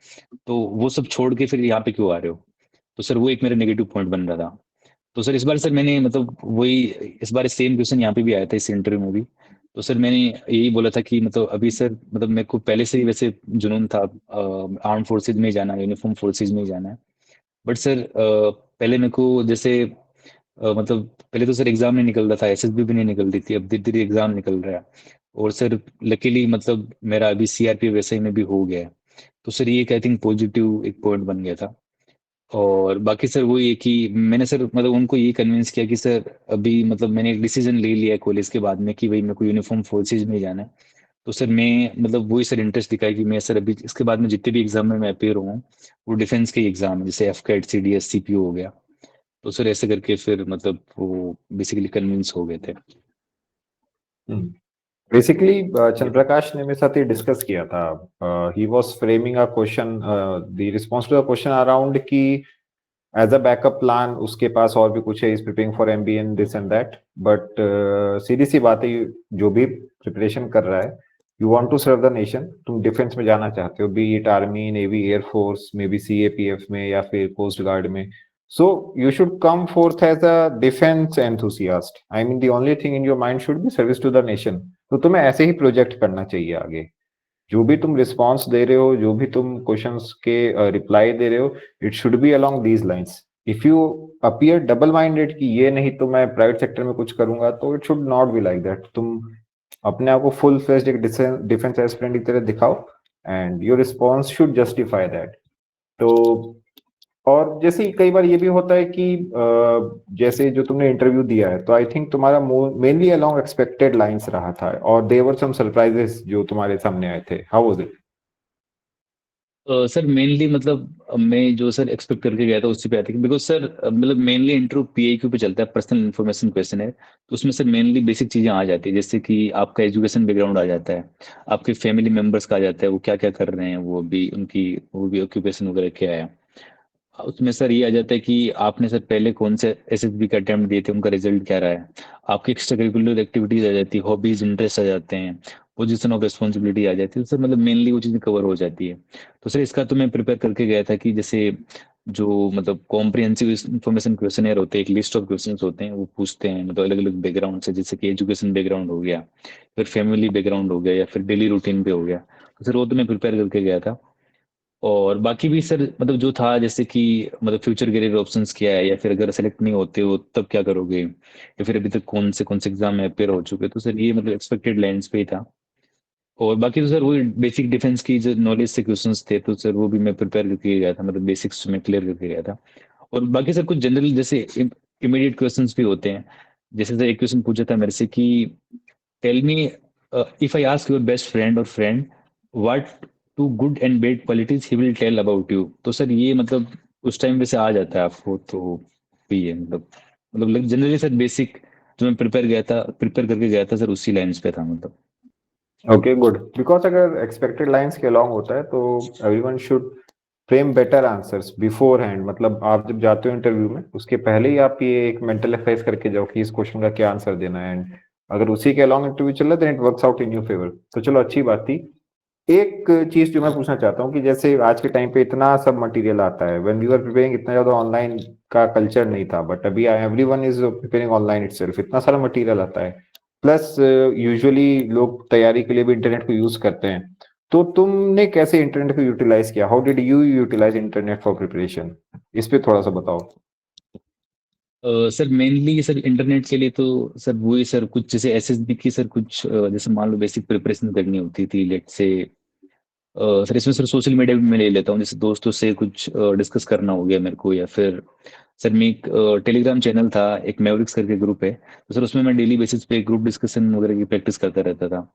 तो वो सब छोड़ के फिर यहाँ पे क्यों आ रहे हो? तो सर वो एक मेरा नेगेटिव पॉइंट बन रहा था। तो सर इस बार सर मैंने मतलब वही, इस बार सेम क्वेश्चन यहाँ पे भी आया था इस इंटरव्यू में भी। तो सर मैंने यही बोला था कि मतलब अभी सर मतलब मेरे को पहले से ही वैसे जुनून था आर्म फोर्सेज में जाना, यूनिफॉर्म फोर्सेज में जाना है। बट सर पहले मेरे को जैसे मतलब पहले तो सर एग्जाम नहीं निकल रहा था, एसएसबी भी नहीं निकल रही थी, अब धीरे धीरे एग्जाम निकल रहा है। और सर लकीली मतलब मेरा अभी सीआरपी वैसे ही में भी हो गया है। तो सर ये एक आई थिंक पॉजिटिव एक पॉइंट बन गया था। और बाकी सर वो ये कि मैंने सर मतलब उनको ये कन्विंस किया कि सर अभी मतलब मैंने एक डिसीजन ले लिया है कॉलेज के बाद में कि भाई मेरे को यूनिफॉर्म फोर्सेज में ही जाना है। तो सर मैं मतलब वही सर इंटरेस्ट दिखाया कि मैं सर अभी इसके बाद में जितने भी एग्जाम में मैं अपेयर हूँ वो डिफेंस के एग्जाम है, जैसे एफ कैट सीडीएस सीपीओ हो गया। तो सर ऐसे करके फिर मतलब वो बेसिकली कन्विंस हो गए थे। बेसिकली ये चंद्रप्रकाश ने मेरे साथ ये डिस्कस किया था। He was framing a question, the response to the question around कि एज अ बैकअप प्लान उसके पास और भी कुछ है, is preparing for MBA and this and that. But सीधी सी बात है, जो भी प्रिपरेशन कर रहा है, you want to serve the nation, तुम डिफेंस में जाना चाहते हो, be it army, navy, air force, maybe CAPF में या फिर कोस्ट गार्ड में। So you should come forth as a defence enthusiast. I mean the only thing in your mind should be service to the nation. तो तुम्हें ऐसे ही project करना चाहिए आगे। जो भी तुम रिस्पॉन्स दे रहे हो, जो भी तुम क्वेश्चंस के रिप्लाई दे रहे हो, it should be along these lines. If you appear double minded कि ये नहीं तो मैं प्राइवेट सेक्टर में कुछ करूंगा, तो it should not be like that. तुम अपने आप को फुल फ्लेज्ड एक डिफेंस एस्पिरेंट की तरह दिखाओ, and your response should justify that. तो और जैसे कई बार ये भी होता है कि जैसे जो तुमने इंटरव्यू दिया है, तो आई थिंक तुम्हारा मेनली अलोंग एक्सपेक्टेड लाइंस रहा था, और देयर वर सम सरप्राइजेस जो तुम्हारे सामने आए थे। How was it? Sir mainly मतलब मैं जो सर एक्सपेक्ट करके गया था उससे पे आया था कि बिकॉज सर मतलब मेनली इंटरव्यू पीआईक्यू पे चलता है, पर्सनल इन्फॉर्मेशन क्वेश्चन है। तो उसमें सर मेनली बेसिक चीजें आ जाती है, जैसे कि आपका एजुकेशन बैकग्राउंड आ जाता है, आपके फैमिली मेंबर्स का आ जाता है, वो क्या क्या कर रहे हैं, वो भी ऑक्यूपेशन वगैरह क्या है। उसमें सर ये आ जाता है कि आपने सर पहले कौन से एसएसबी का अटेम्प्ट दिए थे, उनका रिजल्ट क्या रहा है। आपकी एक्स्ट्रा करिकुलर एक्टिविटीज आ जाती है, हॉबीज इंटरेस्ट आ जाते हैं, पोजीशन ऑफ रिस्पॉन्सिबिलिटी आ जाती है। तो सर मतलब मेनली वो चीज़ें कवर हो जाती है। तो सर इसका तो मैं प्रिपेयर करके गया था कि जैसे जो मतलब कॉम्प्रिहेंसिव इंफॉर्मेशन क्वेश्चनर होते हैं, एक लिस्ट ऑफ क्वेश्चंस होते हैं, वो पूछते हैं मतलब अलग अलग बैकग्राउंड से, जैसे कि एजुकेशन बैकग्राउंड हो गया, फिर फैमिली बैकग्राउंड हो गया, या फिर डेली रूटीन पे हो गया। तो सर वो तो मैं प्रिपेयर करके गया था। और बाकी भी सर मतलब जो था जैसे कि मतलब फ्यूचर करियर ऑप्शंस क्या है, या फिर अगर सेलेक्ट नहीं होते हो तब क्या करोगे, या फिर अभी तक कौन से एग्जाम में अपेयर हो चुके, तो सर ये मतलब एक्सपेक्टेड लाइंस पे ही था। और बाकी तो सर वो बेसिक डिफेंस की जो नॉलेज से क्वेश्चंस थे, तो सर वो भी मैं प्रिपेयर करके गया था, मतलब बेसिक्स में क्लियर करके गया था। और बाकी सर कुछ जनरल जैसे इमीडिएट क्वेश्चंस भी होते हैं। जैसे सर एक क्वेश्चन पूछा था मेरे से कि tell me, if I ask your best friend और friend what two good and bad qualities he will tell about you. तो सर ये मतलब उस टाइम पे से आ जाता है आपको, तो भी है मतलब जनरली सर बेसिक जो मैं प्रिपेयर करके गया था सर उसी लाइंस पे था मतलब। Okay, good. बिकॉज अगर एक्सपेक्टेड लाइंस के अलॉन्ग होता है, तो everyone should frame better answers before hand. मतलब आप जब जाते हो इंटरव्यू में, उसके पहले ही आप ये एक मेंटल एक्सरसाइज करके जाओ कि इस क्वेश्चन का क्या आंसर देना है, एंड अगर उसी के अलॉन्ग इंटरव्यू चल रहा है, then it works out in your favour. तो चलो, अच्छी बात थी। एक चीज जो मैं पूछना चाहता हूँ कि जैसे आज के टाइम पे इतना सब मटेरियल आता है, व्हेन वी आर प्रिपेयरिंग इतना ज्यादा ऑनलाइन का कल्चर नहीं था, बट अभी everyone is preparing online itself, इतना सारा मटेरियल आता है। प्लस यूजुअली लोग तैयारी के लिए भी इंटरनेट को यूज करते हैं। तो तुमने कैसे इंटरनेट को यूटिलाइज किया? How did you utilise internet for preparation? इस पे थोड़ा सा बताओ। सर मेनली सर इंटरनेट के लिए तो सर वही सर कुछ जैसे एसएसबी की सर कुछ जैसे मान लो बेसिक प्रिपरेशन करनी होती थी, लेट से सर इसमें सर सोशल मीडिया भी मैं ले लेता हूँ, जैसे दोस्तों से कुछ डिस्कस करना हो गया मेरे को, या फिर सर मैं एक टेलीग्राम चैनल था, एक मैवरिक्स करके ग्रुप है, तो सर उसमें मैं डेली बेसिस पे ग्रुप डिस्कशन वगैरह की प्रैक्टिस करता रहता था।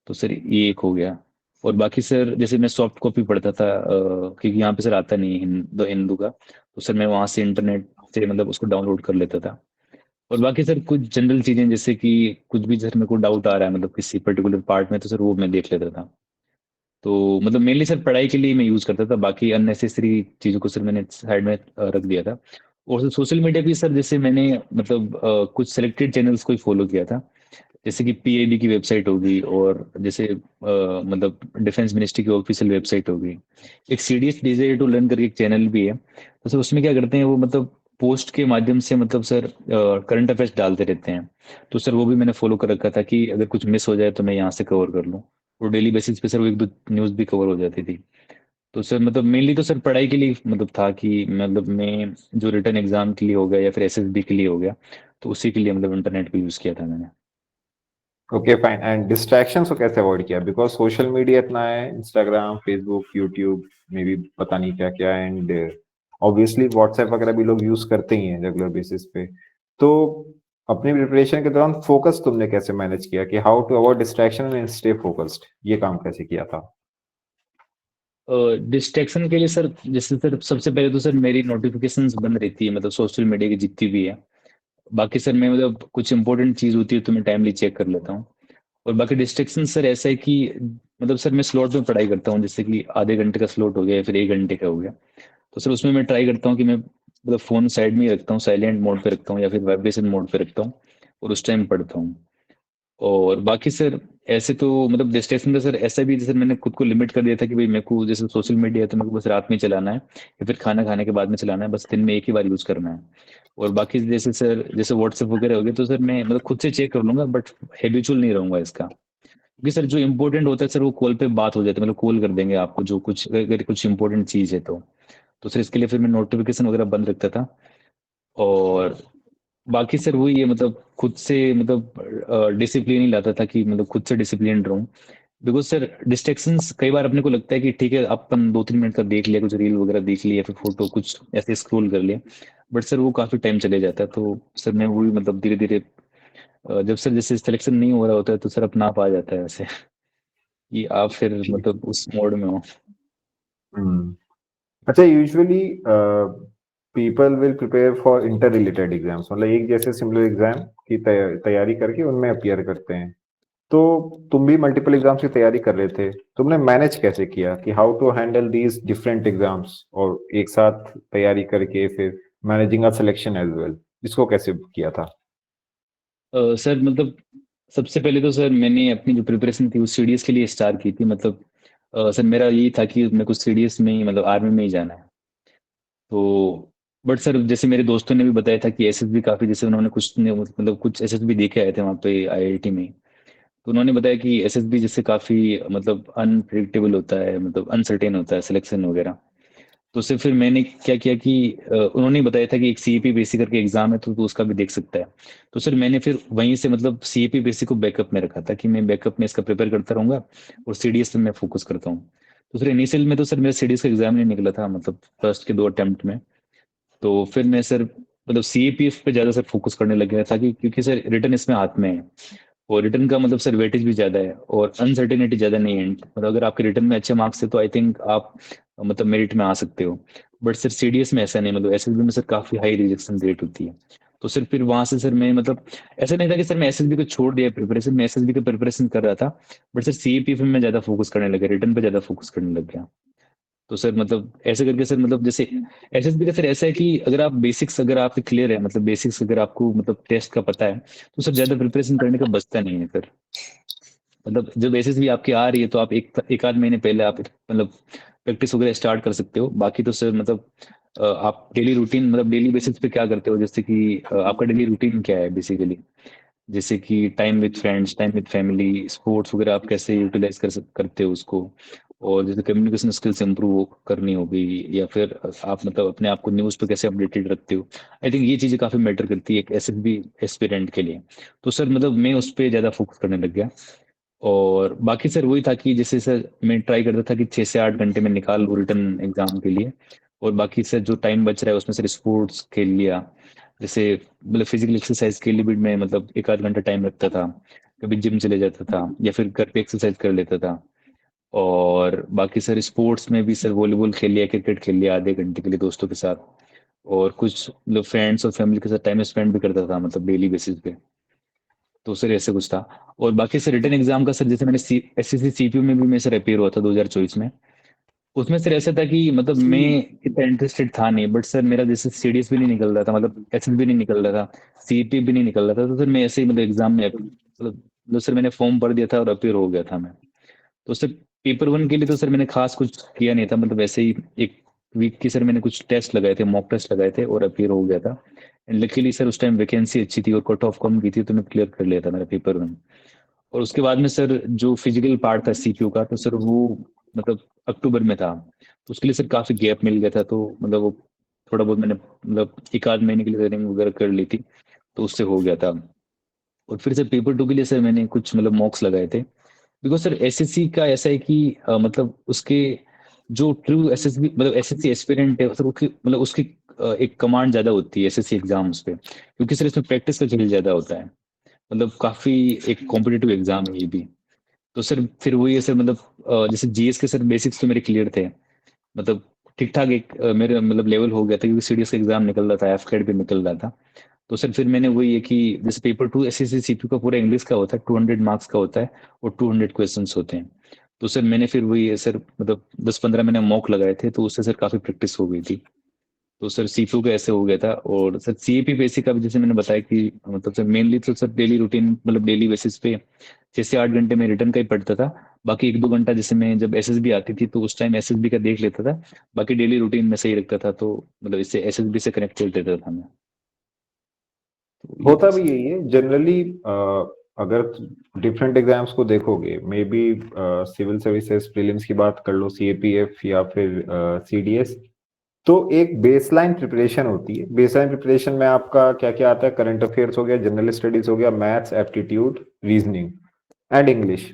तो सर ये एक हो गया। और बाकी सर जैसे मैं सॉफ्ट कॉपी पढ़ता था क्योंकि यहाँ पे सर आता नहीं है हिंदू का, तो सर मैं वहाँ से इंटरनेट से मतलब उसको डाउनलोड कर लेता था। और बाकी सर कुछ जनरल चीजें जैसे कि कुछ भी सर मेरे को डाउट आ रहा है मतलब किसी पर्टिकुलर पार्ट में, तो सर वो मैं देख लेता था। तो मतलब मेनली सर पढ़ाई के लिए मैं यूज करता था, बाकी अननेसेसरी चीजों को सर मैंने साइड में रख दिया था। और सोशल मीडिया भी सर जैसे मैंने मतलब कुछ सिलेक्टेड चैनल्स को ही फॉलो किया था, जैसे कि पीआईबी की वेबसाइट होगी, और जैसे मतलब डिफेंस मिनिस्ट्री की ऑफिशियल वेबसाइट होगी। एक सीडीएस डिजायर टू लर्न करके एक चैनल भी है, तो सर उसमें क्या करते हैं वो मतलब पोस्ट के माध्यम से मतलब सर करंट अफेयर्स डालते रहते हैं। तो सर वो भी मैंने फॉलो कर रखा था कि अगर कुछ मिस हो जाए तो मैं यहाँ से कवर कर लूँ। और डेली बेसिस पे सर वो एक दो न्यूज़ भी कवर हो जाती थी। तो सर मतलब मेनली तो सर पढ़ाई के लिए मतलब था कि मतलब मैं जो रिटर्न एग्जाम के लिए हो गया या फिर एसएसबी के लिए हो गया, तो उसी के लिए मतलब इंटरनेट को यूज़ किया था मैंने। Okay fine. एंड डिस्ट्रैक्शंस को कैसे अवॉइड किया? बिकॉज सोशल मीडिया इतना है, इंस्टाग्राम, फेसबुक, यूट्यूब में भी पता नहीं क्या क्या, एंड ऑब्वियसली व्हाट्सएप वगैरह भी लोग यूज करते ही हैं रेगुलर बेसिस पे। तो अपनी प्रिपरेशन के दौरान फोकस तुमने कैसे मैनेज किया कि how to avoid distraction and stay focused? ये काम कैसे किया था? डिस्ट्रैक्शन के लिए सर जैसे सर सबसे पहले तो सर मेरी नोटिफिकेशंस बंद रहती है मतलब सोशल मीडिया की जितनी भी है। बाकी सर मैं मतलब कुछ इंपॉर्टेंट चीज होती है तो मैं टाइमली चेक कर लेता हूँ। और बाकी डिस्ट्रैक्शन सर ऐसा है कि मतलब सर मैं स्लॉट में पढ़ाई करता हूँ, जैसे कि आधे घंटे का स्लॉट हो गया या फिर 1 घंटे का हो गया। तो सर उसमें मैं ट्राई करता हूँ कि मैं मतलब फोन साइड में ही रखता हूँ, साइलेंट मोड पे रखता हूँ या फिर वाइब्रेशन मोड पे रखता हूँ, और उस टाइम पढ़ता हूँ। और बाकी सर ऐसे तो मतलब डिस्ट्रैक्शन का सर ऐसा भी जैसे मैंने खुद को लिमिट कर दिया था कि भाई मेरे को जैसे सोशल मीडिया है तो मेरे को बस रात में चलाना है या फिर खाना खाने के बाद में चलाना है, बस दिन में एक ही बार यूज करना है। और बाकी जैसे सर जैसे व्हाट्सएप वगैरह हो गया तो सर मैं मतलब खुद से चेक कर लूंगा, बट हैबिचुअल नहीं रहूंगा इसका, क्योंकि सर जो इंपॉर्टेंट होता है सर वो कॉल पे बात हो जाती है, मतलब कॉल कर देंगे आपको जो कुछ अगर कुछ इंपॉर्टेंट चीज है तो सर इसके लिए फिर मैं नोटिफिकेशन वगैरह बंद रखता था। और बाकी सर वही है मतलब खुद से मतलब डिसिप्लिन ही लाता था कि मतलब खुद से डिसिप्लिन रहूं। बिकॉज सर डिस्ट्रैक्शंस कई बार अपने को लगता है कि ठीक है अपन 2-3 मिनट का देख लिया, कुछ रील वगैरह देख लिया या फिर फोटो कुछ ऐसे स्क्रॉल कर लिया, बट सर वो काफी टाइम चले जाता है। तो सर मैं वही मतलब धीरे धीरे जब सर जैसे सिलेक्शन नहीं हो रहा होता है तो सर अपना आप आ जाता है ऐसे कि आप फिर मतलब उस मोड में हो। हम्म। अच्छा, usually people will prepare for inter related exams, मतलब एक जैसे सिमिलर एग्जाम की तैयारी करके उनमें अपीयर करते हैं। तो तुम भी मल्टीपल एग्जाम्स की तैयारी कर रहे थे, तुमने मैनेज कैसे किया कि how to handle these different exams और एक साथ तैयारी करके फिर managing a selection as well, इसको कैसे किया था? सर मतलब सबसे पहले तो सर मैंने अपनी जो प्रिपरेशन थी वो सीडीएस के लिए स्टार्ट की थी। मतलब सर मेरा यही था कि मेरे को सीडीएस में ही मतलब आर्मी में ही जाना है। तो बट सर जैसे मेरे दोस्तों ने भी बताया था कि एसएसबी काफी, जैसे उन्होंने कुछ मतलब कुछ एसएसबी देखे आए थे वहाँ पे आईआईटी में, तो उन्होंने बताया कि एसएसबी जैसे काफी मतलब अनप्रिडिक्टेबल होता है, मतलब अनसर्टेन होता है सिलेक्शन वगैरह। तो उससे फिर मैंने क्या किया कि उन्होंने बताया था कि एक सीईपी बेसिक करके एग्जाम है तो उसका भी देख सकता है। तो सर मैंने फिर वहीं से मतलब सीईपी बेसिक को बैकअप में रखा था कि मैं बैकअप में इसका प्रिपेयर करता रहूंगा और सीडीएस पे मैं फोकस करता हूँ। तो सर इनिशियल में तो सर मेरा सीडीएस का एग्जाम नहीं निकला था मतलब फर्स्ट के 2 अटेम्प्ट में। तो फिर मैं सर मतलब सीएपीएफ पे ज्यादा सर फोकस करने लग गया था कि क्योंकि सर रिटर्न इसमें हाथ में है, और रिटर्न का मतलब सर वेटेज भी ज्यादा है और अनसर्टेनिटी ज्यादा नहीं है। मतलब अगर आपके रिटर्न में अच्छे मार्क्स है तो आई थिंक आप मतलब मेरिट में आ सकते हो। बट सर सीडीएस में ऐसा नहीं, मतलब एसएसबी में सर काफी हाई रिजेक्शन रेट होती है। तो सर फिर वहां से सर मैं मतलब ऐसा नहीं था कि सर मैं एसएसबी को छोड़ दिया प्रिपरेशन, मैं एसएसबी का प्रिपरेशन कर रहा था, बट सर सीएपीएफ में मैं ज्यादा फोकस करने लगा, रिटर्न पे ज्यादा फोकस करने लग गया। तो सर मतलब ऐसे करके सर मतलब जैसे एसएसबी का सर ऐसा है कि अगर आप बेसिक्स अगर आपके क्लियर है, मतलब बेसिक्स अगर आपको मतलब टेस्ट का पता है, तो सर ज्यादा प्रिपरेशन करने का बचता नहीं है फिर। मतलब जब एसएसबी आपकी आ रही है तो आप एक आध महीने पहले आप मतलब प्रैक्टिस वगैरह स्टार्ट कर सकते हो। बाकी तो सर मतलब आप डेली रूटीन मतलब डेली बेसिस पे क्या करते हो, जैसे कि आपका डेली रूटीन क्या है बेसिकली, जैसे कि time with friends, time with family, sports वगैरह आप कैसे यूटिलाइज करते हो उसको, और जैसे कम्युनिकेशन स्किल्स इंप्रूव करनी होगी, या फिर आप मतलब अपने आप को न्यूज़ पे कैसे अपडेटेड रखते हो। आई थिंक ये चीज़ें काफ़ी मैटर करती है एक एसएसबी एस्पिरेंट के लिए। तो सर मतलब मैं उस पर ज़्यादा फोकस करने लग गया। और बाकी सर वही था कि जैसे सर मैं ट्राई करता था कि 6 से 8 घंटे में निकाल लूँ रिटर्न एग्जाम के लिए। और बाकी सर जो टाइम बच रहा है उसमें सर स्पोर्ट्स खेल लिया, जैसे मतलब फिजिकल एक्सरसाइज के लिए भी मैं मतलब 1 आध घंटा टाइम रखता था, कभी जिम चले जाता था या फिर घर पे एक्सरसाइज कर लेता था। और बाकी सर स्पोर्ट्स में भी सर वॉलीबॉल खेल लिया, क्रिकेट खेल लिया आधे घंटे के लिए दोस्तों के साथ, और कुछ मतलब फ्रेंड्स और फैमिली के साथ टाइम स्पेंड भी करता था मतलब डेली बेसिस पे। तो सर ऐसे कुछ था। और बाकी सर रिटर्न एग्जाम का सर जैसे मैंने एसएससी सीपीयू में भी मैं सर अपेयर हुआ था 2024 में। उसमें सर ऐसा था कि मतलब मैं इतना इंटरेस्टेड था नहीं, बट सर मेरा जैसे सीडीएस भी नहीं निकल रहा था, मतलब एसएस भी नहीं निकल रहा था, सीईटी भी नहीं निकल रहा था, तो सर मैं ऐसे ही मतलब एग्जाम में मतलब सर मैंने फॉर्म भर दिया था और अपेयर हो गया था मैं। तो सर पेपर वन के लिए तो सर मैंने खास कुछ किया नहीं था, मतलब ऐसे ही एक वीक की सर मैंने कुछ टेस्ट लगाए थे, मॉक टेस्ट लगाए थे और अपेयर हो गया था। एंड लकीली सर उस टाइम वैकेंसी अच्छी थी और कट ऑफ कम की थी, तो मैं क्लियर कर लिया था मेरा पेपर वन। और उसके बाद में सर जो फिजिकल पार्ट था सीपीयू का, तो सर वो मतलब अक्टूबर में था, तो उसके लिए सर काफी गैप मिल गया था, तो मतलब वो थोड़ा बहुत मैंने मतलब एक आध महीने के लिए रनिंग वगैरह कर ली थी, तो उससे हो गया था। और फिर सर पेपर टू के लिए सर मैंने कुछ मतलब मॉक्स लगाए थे, बिकॉज सर एसएससी का ऐसा है कि मतलब उसके जो ट्रू एसएसबी मतलब एसएससी एस्पिरेंट है सर, उसकी मतलब उसकी एक कमांड ज्यादा होती है एसएससी एग्जाम्स पे, क्योंकि सर इसमें प्रैक्टिस का खेल ज्यादा होता है, मतलब काफी एक कॉम्पिटेटिव एग्जाम है ये भी। तो सर फिर वही है सर, मतलब जैसे जीएस के सर बेसिक्स तो मेरे क्लियर थे, मतलब ठीक ठाक एक मेरे मतलब लेवल हो गया था, क्योंकि सीडीएस का एग्जाम निकल रहा था, एफकेट भी निकल रहा था। तो सर फिर मैंने वही है कि जैसे पेपर टू एसएससी सीपीयू का पूरा इंग्लिश का होता है, 200 मार्क्स का होता है और 200 क्वेश्चंस होते हैं। तो सर मैंने फिर वही है सर मतलब 10-15 मैंने मॉक लगाए थे, तो उससे सर काफी प्रैक्टिस हो गई थी। तो सर सीपीयू का ऐसे हो गया था। और सर सीएपी बेसिक का भी जैसे मैंने बताया कि मतलब सर मेनली तो सर डेली रूटीन मतलब डेली बेसिस पे 6 से 8 घंटे में रिटर्न का ही पढ़ता था। बाकी 1-2 घंटा जैसे मैं जब एसएसबी आती थी तो उस टाइम एसएसबी का देख लेता था। बाकी डेली रूटीन में सही रखता था, तो मतलब इससे एसएसबी से कनेक्ट कर देता था मैं। तो ये था होता भी सर। यही है जनरली। अगर डिफरेंट एग्जाम्स को देखोगे, maybe civil services prelims की बात कर लो, सीएपीएफ या फिर सीडीएस, तो एक बेसलाइन प्रिपरेशन होती है। बेसलाइन प्रिपरेशन में आपका क्या क्या आता है? करंट अफेयर्स हो गया, जनरल स्टडीज हो गया, maths, aptitude, reasoning and English.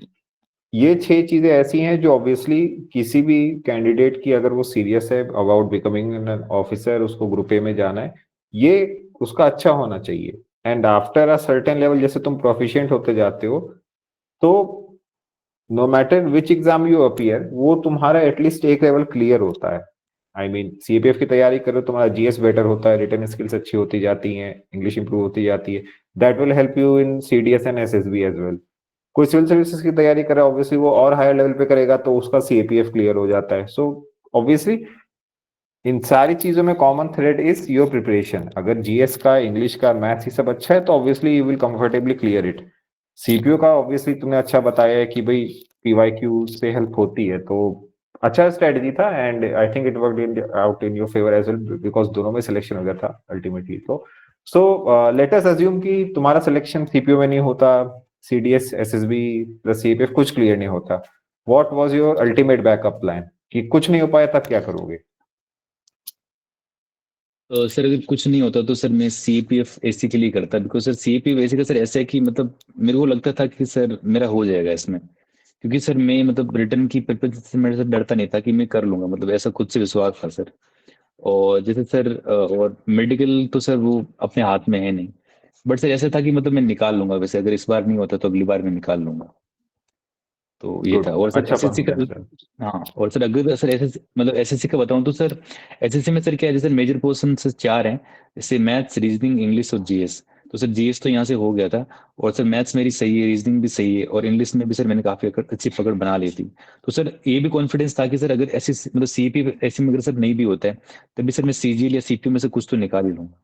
ये 6 चीजें ऐसी हैं जो ऑब्वियसली किसी भी कैंडिडेट की, अगर वो सीरियस है अबाउट बिकमिंग एन ऑफिसर, उसको ग्रुप ए में जाना है, ये उसका अच्छा होना चाहिए। And after a certain level, जैसे तुम प्रोफिशिएंट होते जाते हो, तो no matter which exam you appear, वो तुम्हारा एटलीस्ट एक लेवल क्लियर होता है। आई मीन सीपीएफ की तैयारी करो, तुम्हारा जीएस बेटर होता है, रिटन स्किल्स अच्छी होती जाती हैं, इंग्लिश इंप्रूव होती जाती है। That will help you in CDS and SSB as well. कोई सिविल सर्विसेज की तैयारी करे, ऑब्वियसली वो और हायर लेवल पे करेगा, तो उसका सीएपीएफ क्लियर हो जाता है। सो ऑब्वियसली इन सारी चीजों में common thread is your preparation. अगर जीएस का, इंग्लिश का, मैथ्स, ये सब अच्छा है, तो obviously you will comfortably clear it. CPU का ऑब्वियसली तुमने अच्छा बताया है कि भाई पीवाईक्यू से हेल्प होती है, तो अच्छा स्ट्रेटजी था। And I think it worked in out in your favour as well, because दोनों में सिलेक्शन हो गया था अल्टीमेटली। तो सो लेट अस अज्यूम कि तुम्हारा सिलेक्शन सीपीयू में नहीं होता, सीडीएस, एसएसबी प्लस सीपीएफ कुछ क्लियर नहीं होता, what was your ultimate backup plan? कि कुछ नहीं हो पाया तब क्या करोगे? सर अगर कुछ नहीं होता तो सर मैं सीपीएफ एसी के लिए करता, बिकॉज सर सीपीएफ एसी का सर ऐसा है कि मतलब मेरे को लगता था कि सर मेरा हो जाएगा इसमें, क्योंकि सर मैं मतलब रिटर्न की प्रिपरेशन से मेरे से डरता नहीं था कि मैं कर लूंगा, मतलब ऐसा खुद से विश्वास था सर। और जैसे सर और मेडिकल तो सर वो अपने हाथ में है नहीं, बट सर ऐसा था कि मतलब मैं निकाल लूंगा, वैसे अगर इस बार नहीं होता तो अगली बार मैं निकाल लूंगा। तो ये था। गुड, और सर अच्छा एसएससी का, कॉन्फिडेंस है। हाँ और सर अगर सर एसएससी मतलब एसएससी का बताऊं तो सर एसएससी में सर क्या है, जैसे मेजर पोर्शन से 4 हैं, जैसे मैथ्स, रीजनिंग, इंग्लिश और जीएस। तो सर जीएस तो यहाँ से हो गया था, और सर मैथ्स मेरी सही है, रीजनिंग भी सही है, और इंग्लिश में भी सर मैंने काफी अच्छी पकड़ बना ली थी। तो सर ये भी कॉन्फिडेंस था कि सर अगर ऐसी मतलब सीईपी ऐसे में अगर सर नहीं भी होता है, तभी सर मैं सीजीएल या सीपीयू में से कुछ तो निकाल ही लूंगा।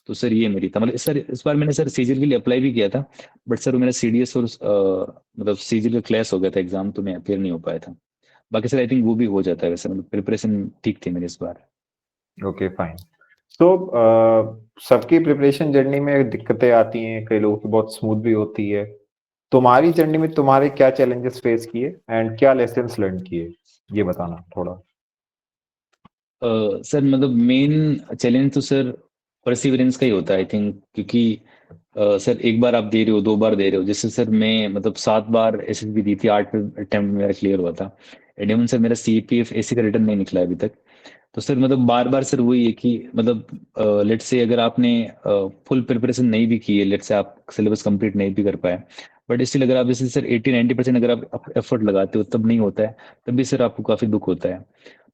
तो सर ये मेरी था, मतलब सर इस बार मैंने सर सीजीएल के लिए अप्लाई भी किया था, बट सर वो मेरा सीडीएस और मतलब सीजीएल का क्लैश हो गया था एग्जाम, तो मैं अपेयर नहीं हो पाया था। बाकी सर आई थिंक वो भी हो जाता है वैसे, मतलब प्रिपरेशन ठीक थी मेरी इस बार। Okay fine. तो सबकी प्रिपरेशन जर्नी में दिक्कतें आती हैं, कई लोगों की बहुत स्मूथ भी होती है। तुम्हारी जर्नी में तुम्हारे क्या चैलेंजेस फेस किए एंड क्या लेसन्स लर्न किए, ये बताना थोड़ा। सर मतलब मेन चैलेंज तो सर परसिवरेंस का ही होता है आई थिंक, क्योंकि सर एक बार आप दे रहे हो, 2 बार दे रहे हो, जैसे सर मैं मतलब 7 बार एसएसबी दी थी, 8 अटेम्प्ट मेरा क्लियर हुआ था। एंड इवन सर मेरा सीपीएफ एसी का रिटर्न नहीं निकला अभी तक। तो सर मतलब बार बार सर वही है कि मतलब लेट से अगर आपने फुल प्रिपरेशन नहीं भी की है, लेट से आप सिलेबस कंप्लीट नहीं भी कर पाए, बट स्टिल अगर आप जैसे सर 80-90% अगर आप एफर्ट लगाते हो तब नहीं होता है, तब भी सर आपको काफी दुख होता है।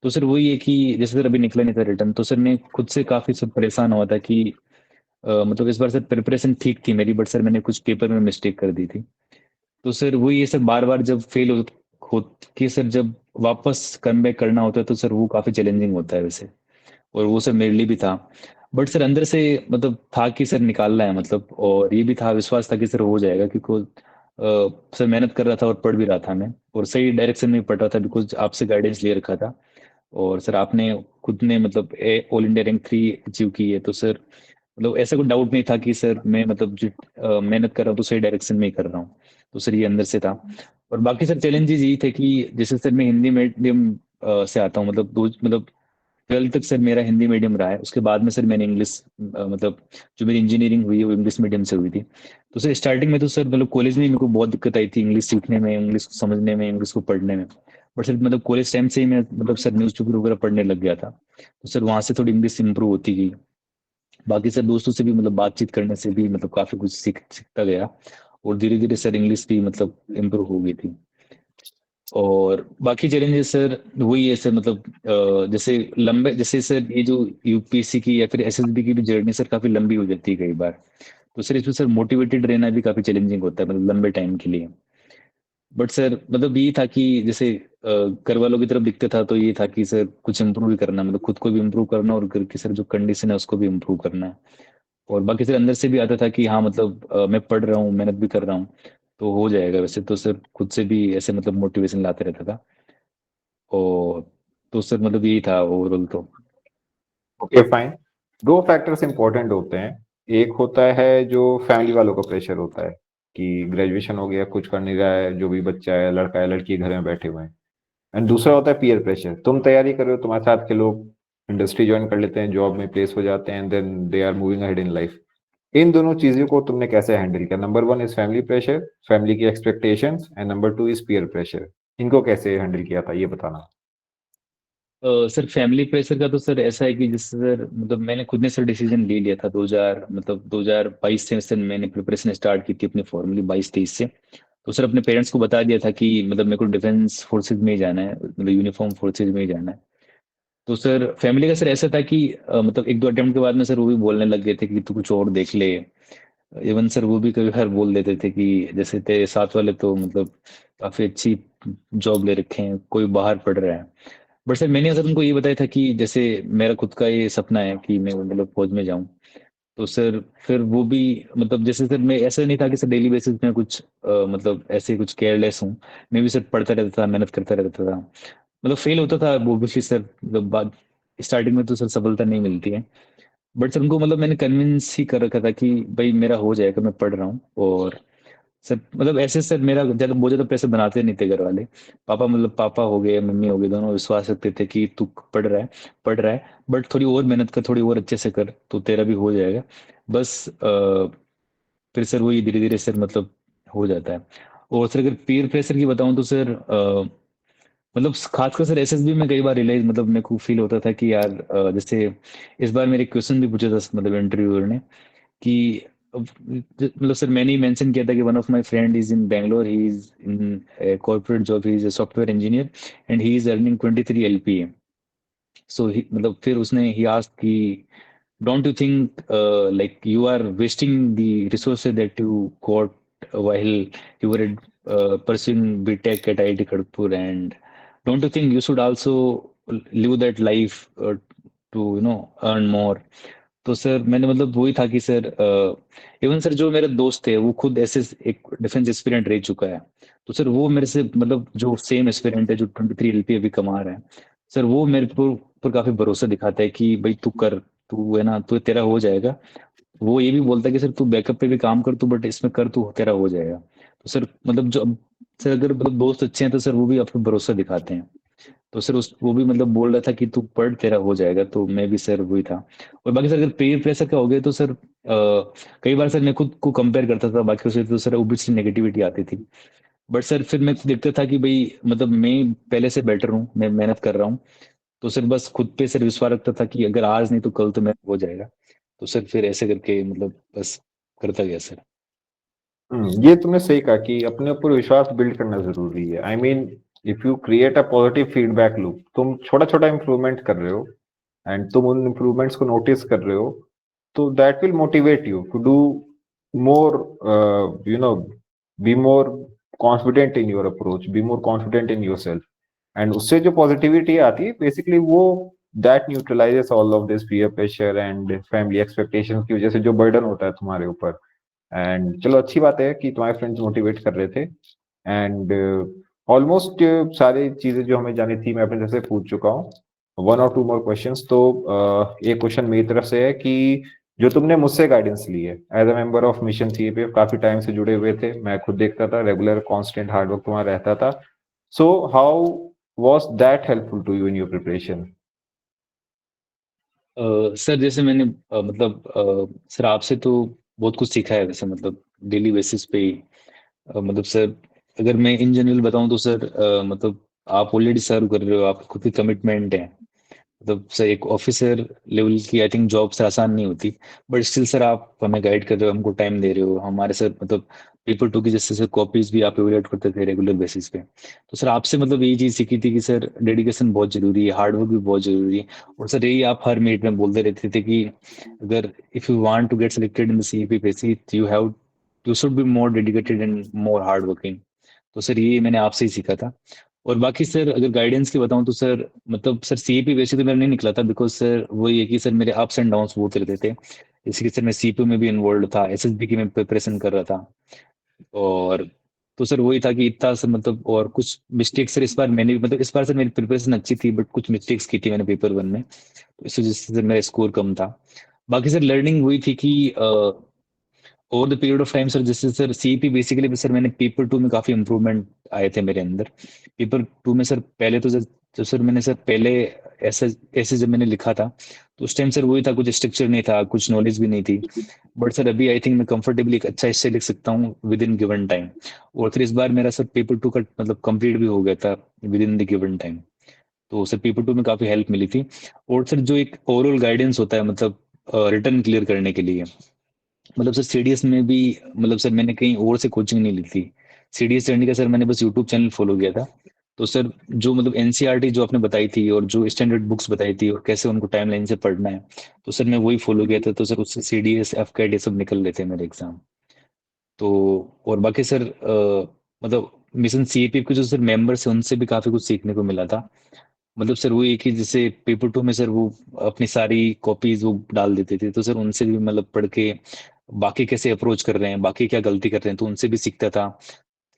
तो सर वही है कि जैसे सर अभी निकला नहीं था रिटर्न, तो सर मैं खुद से काफी सब परेशान हुआ था कि मतलब इस बार सर प्रिपरेशन ठीक थी मेरी, बट सर मैंने कुछ पेपर में मिस्टेक कर दी थी। तो सर वो ये सब बार बार जब फेल हो के सर जब वापस कम बैक करना होता है तो सर वो काफी चैलेंजिंग होता है वैसे। और वो सर मेरे लिए भी था। बट सर अंदर से मतलब था कि सर निकालना है मतलब, और ये भी था, विश्वास था कि सर हो जाएगा, क्योंकि सर मेहनत कर रहा था और पढ़ भी रहा था मैं, और सही डायरेक्शन में पढ़ रहा था, बिकॉज आपसे गाइडेंस ले रखा था। और सर आपने खुद ने मतलब ऑल इंडिया रैंक 3 अचीव की है, तो सर मतलब ऐसा कोई डाउट नहीं था कि सर मैं मतलब जो मेहनत कर रहा हूँ तो सही डायरेक्शन में ही कर रहा हूँ। तो सर ये अंदर से था। और बाकी सर चैलेंजेस यही थे कि जैसे सर मैं हिंदी मीडियम से आता हूँ, मतलब दो मतलब 12th तक सर मेरा हिंदी मीडियम रहा है। उसके बाद में सर मैंने इंग्लिश मतलब जो मेरी इंजीनियरिंग हुई है वो इंग्लिश मीडियम से हुई थी। तो सर स्टार्टिंग में तो सर मतलब कॉलेज में ही मेरे को बहुत दिक्कत आई थी इंग्लिश सीखने में, इंग्लिश को समझने में, इंग्लिश को पढ़ने में। बट सर मतलब कॉलेज टाइम से ही मैं मतलब सर न्यूज़पेपर वगैरह पढ़ने लग गया था, तो सर वहां से थोड़ी इंग्लिश इंप्रूव होती गई। बाकी सर दोस्तों से भी मतलब बातचीत करने से भी मतलब काफी कुछ सीखता गया, और धीरे धीरे सर इंग्लिश भी मतलब इम्प्रूव हो गई थी। और बाकी चैलेंजेस सर वही है सर, मतलब जैसे लंबे, जैसे सर ये जो यूपीएससी की या फिर एसएसबी की भी जर्नी सर काफी लंबी हो जाती है कई बार। तो सर इसमें सर मोटिवेटेड रहना भी काफी चैलेंजिंग होता है मतलब लंबे टाइम के लिए। बट सर मतलब ये था कि जैसे घर वालों की तरफ दिखता था, तो ये था कि सर कुछ इम्प्रूव भी करना, मतलब खुद को भी इम्प्रूव करना और घर की सर जो कंडीशन है उसको भी इम्प्रूव करना है। और बाकी सर अंदर से भी आता था कि हाँ मतलब मैं पढ़ रहा हूँ, मेहनत भी कर रहा हूँ, तो हो जाएगा वैसे। तो सर खुद से भी ऐसे मतलब मोटिवेशन लाते रहता था। और तो सर मतलब यही था ओवरऑल तो। Okay fine. दो फैक्टर्स इंपॉर्टेंट होते हैं। एक होता है जो फैमिली वालों का प्रेशर होता है कि ग्रेजुएशन हो गया, कुछ कर नहीं रहा है, जो भी बच्चा है, लड़का है, लड़की है, घर में बैठे हुए हैं। एंड दूसरा होता है पीयर प्रेशर। तुम तैयारी कर रहे हो, तुम्हारे साथ के लोग इंडस्ट्री ज्वाइन कर लेते हैं, जॉब में प्लेस हो जाते हैं, then they are moving ahead in life. इन दोनों चीजों को तुमने कैसे हैंडल किया? Number one is family pressure, family की expectations, and number two is peer pressure. इनको कैसे हैंडल किया था, ये बताना। सर फैमिली प्रेशर का तो सर ऐसा है कि जैसे सर मतलब मैंने खुद ने सर डिसीजन ले लिया था 2000 मतलब 2022 से सर मैंने प्रिपरेशन स्टार्ट की थी अपनी फॉर्मली 22-23 से। तो सर अपने पेरेंट्स को बता दिया था कि मतलब मेरे को डिफेंस फोर्सेज में ही जाना है, मतलब यूनिफॉर्म फोर्सेज में ही जाना है। तो सर फैमिली का सर ऐसा था कि मतलब एक दो अटेम्प्ट के बाद में सर वो भी बोलने लग गए थे कि तू कुछ और देख ले। इवन सर वो भी कभी बार बोल देते थे कि जैसे तेरे साथ वाले तो मतलब काफी अच्छी जॉब ले रखे हैं, कोई बाहर पढ़ रहा है। बट सर मैंने सर उनको ये बताया था कि जैसे मेरा खुद का ये सपना है कि मैं मतलब फौज में जाऊं। तो सर फिर वो भी मतलब जैसे सर मैं ऐसा नहीं था कि सर डेली बेसिस में कुछ मतलब ऐसे कुछ केयरलेस हूँ। मैं भी सर पढ़ता रहता था, मेहनत करता रहता था। मतलब फेल होता था वो भी सर, मतलब बाद स्टार्टिंग में तो सर सफलता नहीं मिलती है। बट सर उनको मतलब मैंने कन्विंस ही कर रखा था कि भाई मेरा हो जाएगा, मैं पढ़ रहा हूँ। और सर मतलब ऐसे सर मेरा ज्यादा बहुत ज्यादा प्रेशर बनाते नहीं थे घर वाले। पापा मतलब पापा हो गए, मम्मी हो गए, दोनों विश्वास रखते थे कि तू पढ़ रहा है, बट थोड़ी और मेहनत कर, थोड़ी और अच्छे से कर, तो तेरा भी हो जाएगा। बस फिर सर वही धीरे धीरे सर मतलब हो जाता है। और सर अगर पीयर प्रेशर की बताऊं तो सर मतलब खासकर सर एसएसबी में कई बार रियलाइज मतलब मेरे को फील होता था कि यार जैसे इस बार मेरे क्वेश्चन भी पूछा था मतलब इंटरव्यूअर ने कि मतलब सर मैंने ही मेंशन किया था कि one of my friend is in Bangalore, he is in corporate job, he is a software engineer and he is earning 23 LPA. So मतलब फिर उसने ही आस्क्ड कि don't you think like you are wasting the resources that you got while you were pursuing BTech at IIT Kharagpur, and don't you think you should also live that life to earn more? तो sir मैंने मतलब वही था कि sir even sir जो मेरे दोस्त थे वो खुद ऐसे एक डिफेंस एस्पिरेंट रह चुका है। तो सर वो मेरे से मतलब जो सेम एस्पिरेंट है जो 23 एलपीए अभी कमा रहा है, सर वो मेरे पर काफी भरोसा दिखाता है कि भाई तू कर, तू है ना, तू तेरा हो जाएगा। वो ये भी बोलता है कि सर तू बैकअप पे भी काम कर तू, बट इसमें कर तू, तेरा हो जाएगा। तो सर मतलब जो सर अगर मतलब दोस्त अच्छे हैं तो सर वो भी आपको भरोसा दिखाते हैं। तो सर उस वो भी मतलब बोल रहा था कि तू पढ़, तेरा हो जाएगा, तो मैं भी सर वही था। और बाकी सर अगर पेयर प्रेशर का हो गया तो सर कई बार सर मैं खुद को कंपेयर करता था बाकी से, तो सर ओबियसली नेगेटिविटी आती थी। बट सर फिर मैं देखता था कि भाई मतलब मैं पहले से बेटर हूँ, मैं मेहनत कर रहा हूँ। तो सर बस खुद पे सर विश्वास रखता था कि अगर आज नहीं तो कल तो मैं हो जाएगा। तो सर फिर ऐसे करके मतलब बस करता गया सर। ये तुमने सही कहा कि अपने ऊपर विश्वास बिल्ड करना जरूरी है। I mean if you create a positive feedback loop, तुम छोटा छोटा इंप्रूवमेंट कर रहे हो एंड तुम उन इंप्रूवमेंट्स को नोटिस कर रहे हो, तो that will motivate you to do more you know be more confident in your approach, be more confident in yourself, and उससे जो पॉजिटिविटी आती है बेसिकली वो that neutralises all of this peer pressure and family expectations की वजह से जो burden होता है तुम्हारे ऊपर। एंड चलो अच्छी बात है कि तुम्हारे फ्रेंड्स मोटिवेट कर रहे थे। एंड ऑलमोस्ट सारी चीजें जो हमें जानी थी मैं अपने तरफ से पूछ चुका हूँ। वन और टू मोर क्वेश्चंस। तो एक क्वेश्चन मेरी तरफ से है कि जो तुमने मुझसे गाइडेंस ली है as a member of mission CAPF, काफी टाइम से जुड़े हुए थे, मैं खुद देखता था, रेगुलर कांस्टेंट हार्डवर्क तुम्हारा रहता था। So how was that helpful to you in your preparation? Sir जैसे मैंने सर आपसे तो बहुत कुछ सीखा है वैसे, मतलब डेली बेसिस पे ही। मतलब सर अगर मैं इन जनरल बताऊं तो सर आप ऑलरेडी सर्व कर रहे हो, आपकी खुद की कमिटमेंट है। मतलब सर एक ऑफिसर लेवल की आई थिंक जॉब सर आसान नहीं होती, बट स्टिल सर आप हमें गाइड कर रहे हो, हमको टाइम दे रहे हो हमारे सर, मतलब पेपर टू की जैसे सर कॉपीज भी आप एवेलुएट करते थे रेगुलर बेसिस पे। तो सर आपसे मतलब यही चीज सीखी थी कि सर डेडिकेशन बहुत जरूरी है, हार्डवर्क भी बहुत जरूरी है। और सर यही आप हर मीट में बोलते रहते थे कि अगर if you want to get selected in the CEP basis you should be more dedicated and more hard working. तो सर ये मैंने आपसे ही सीखा था। और बाकी सर अगर गाइडेंस की बताऊं तो सर मतलब सर सीईपी वैसे तो मेरा नहीं निकला था, बिकॉज सर वही है कि सर मेरे अप्स एंड डाउन्स बहुत रहते थे। जैसे कि सर मैं सीपीयू में भी इन्वॉल्व था, एसएसबी की मैं प्रिपरेशन कर रहा था। और तो सर वही था कि इतना सर मतलब, और कुछ मिस्टेक्स सर इस बार मैंने भी, मतलब इस बार सर मेरी प्रिपरेशन अच्छी थी बट कुछ मिस्टेक्स की थी मैंने पेपर वन में, तो इस वजह से सर मेरा स्कोर कम था। बाकी सर लर्निंग हुई थी कि over the period of time sir, जैसे सर सीईपी बेसिकली सर मैंने पेपर टू में काफी इंप्रूवमेंट आए थे मेरे अंदर। पेपर टू में सर पहले तो जब सर मैंने सर पहले ऐसे ऐसे जब मैंने लिखा था तो उस टाइम सर वही था, कुछ स्ट्रक्चर नहीं था, कुछ नॉलेज भी नहीं थी। बट सर अभी आई थिंक मैं कंफर्टेबली एक अच्छा ऐसे लिख सकता हूँ विद इन गिवन टाइम। और फिर इस बार मेरा सर पेपर टू का मतलब कंप्लीट भी हो गया था with in the given time. तो सर पेपर टू में काफी हेल्प मिली थी। और सर जो एक ओवरऑल गाइडेंस होता है मतलब रिटर्न क्लियर करने के लिए, मतलब सर सीडीएस में भी, मतलब सर मैंने कहीं और से कोचिंग नहीं ली थी। सीडीएस चढ़ने का सर मैंने बस यूट्यूब चैनल फॉलो किया था। तो सर जो मतलब एनसीईआरटी जो आपने बताई थी और जो स्टैंडर्ड बुक्स बताई थी और कैसे उनको टाइमलाइन से पढ़ना है, तो सर मैं वही फॉलो किया था। तो सर उससे सीडीएस एफकेट ये सब निकल रहे थे मेरे एग्जाम। तो और बाकी सर मतलब मिशन सीएपी के जो सर मेंबर्स हैं उनसे भी काफी कुछ सीखने को मिला था। मतलब सर वो एक ही जैसे पेपर टू में सर वो अपनी सारी कॉपीज वो डाल देते थे, तो सर उनसे भी मतलब पढ़ के बाकी कैसे अप्रोच कर रहे हैं, बाकी क्या गलती कर रहे हैं, तो उनसे भी सीखता था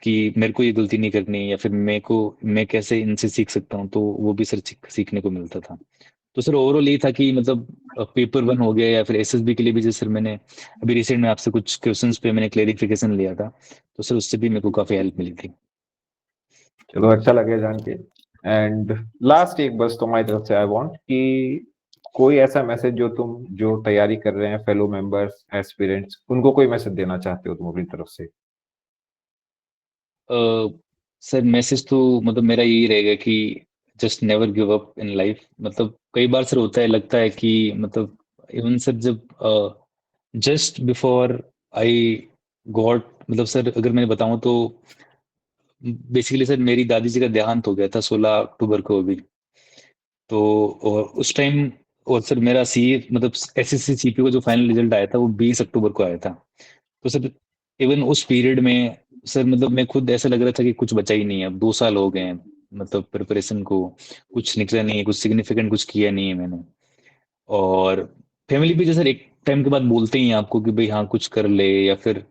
कि मेरे को ये गलती नहीं करनी, या फिर मैं कैसे इनसे सीख सकता हूँ, तो वो भी सर सीखने को मिलता था। तो सर ओवरऑल ये था कि मतलब पेपर वन हो गया या फिर एसएसबी के लिए भी, जैसे सर मैंने अभी रिसेंट में आपसे कुछ क्वेश्चंस पे मैंने क्लेरिफिकेशन लिया था, तो सर उससे भी मेरे को काफी हेल्प मिली थी। चलो अच्छा लगे जान के। एंड लास्ट एक बस तुम्हारी तरफ से आई वांट कि कोई ऐसा मैसेज जो तुम जो तैयारी कर रहे हैं फेलो मेंबर्स एस्पिरेंट्स, उनको कोई मैसेज देना चाहते हो तुम अपनी तरफ से? अ, सर मैसेज तो मतलब मेरा यही रहेगा कि just never give up in life. मतलब कई बार सर होता है, लगता है कि मतलब इवन सर जब जस्ट बिफोर आई गॉट, मतलब सर अगर मैं बताऊं तो बेसिकली सर मेरी दादी जी का देहांत हो गया था 16 अक्टूबर को अभी। तो और उस टाइम, और सर मेरा सी मतलब एसएससी सीपी का जो फाइनल रिजल्ट आया था वो 20 अक्टूबर को आया था। तो सर इवन उस पीरियड में सर मतलब मैं खुद ऐसा लग रहा था कि कुछ बचा ही नहीं है, अब 2 साल हो गए हैं मतलब प्रिपरेशन को, कुछ निकला नहीं है, कुछ सिग्निफिकेंट कुछ किया नहीं है मैंने। और फैमिली भी जैसे एक टाइम के बाद बोलते ही हैं आपको कि भाई हाँ कुछ कर ले या फिर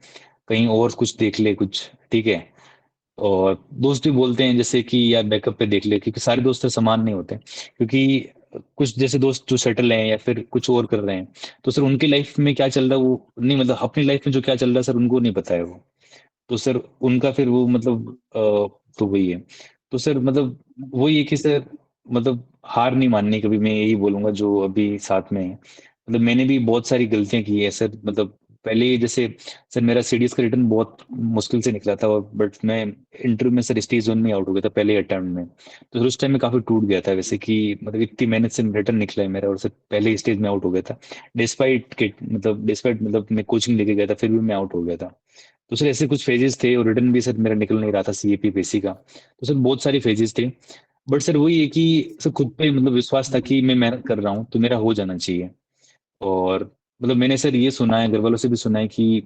कहीं और कुछ देख ले कुछ, ठीक है। और दोस्त भी बोलते हैं जैसे कि यार बैकअप पे देख ले, क्योंकि सारे दोस्त तो समान नहीं होते, क्योंकि कुछ जैसे दोस्त जो सेटल हैं या फिर कुछ और कर रहे हैं, तो सर उनकी लाइफ में क्या चल रहा है वो नहीं, मतलब अपनी लाइफ में जो क्या चल रहा है सर उनको नहीं पता है वो। तो सर उनका फिर वो मतलब तो वही है। तो सर मतलब वही है कि सर मतलब हार नहीं माननी कभी, मैं यही बोलूंगा जो अभी साथ में है। मतलब मैंने भी बहुत सारी गलतियां की है सर, मतलब पहले ही जैसे सर मेरा सीडीएस का रिटर्न बहुत मुश्किल से निकला था, और बट मैं इंटरव्यू में सर स्टेज वन में आउट हो गया था पहले अटेम्प्ट में। तो फिर उस टाइम में काफी टूट गया था वैसे कि मतलब इतनी मेहनत से रिटर्न निकला है मेरा और सर पहले स्टेज में आउट हो गया था। डिस्पाइट मतलब मैं कोचिंग लेके गया था फिर भी मैं आउट हो गया था। तो सर ऐसे कुछ फेजेस थे, और रिटर्न भी सर मेरा निकल नहीं रहा था सीएपी पीसी का। तो सर बहुत सारी फेजेस थे, बट सर वही है कि सर खुद पे मतलब विश्वास था कि मैं मेहनत कर रहा हूँ तो मेरा हो जाना चाहिए। और मतलब मैंने सर ये सुना है, घर वालों से भी सुना है कि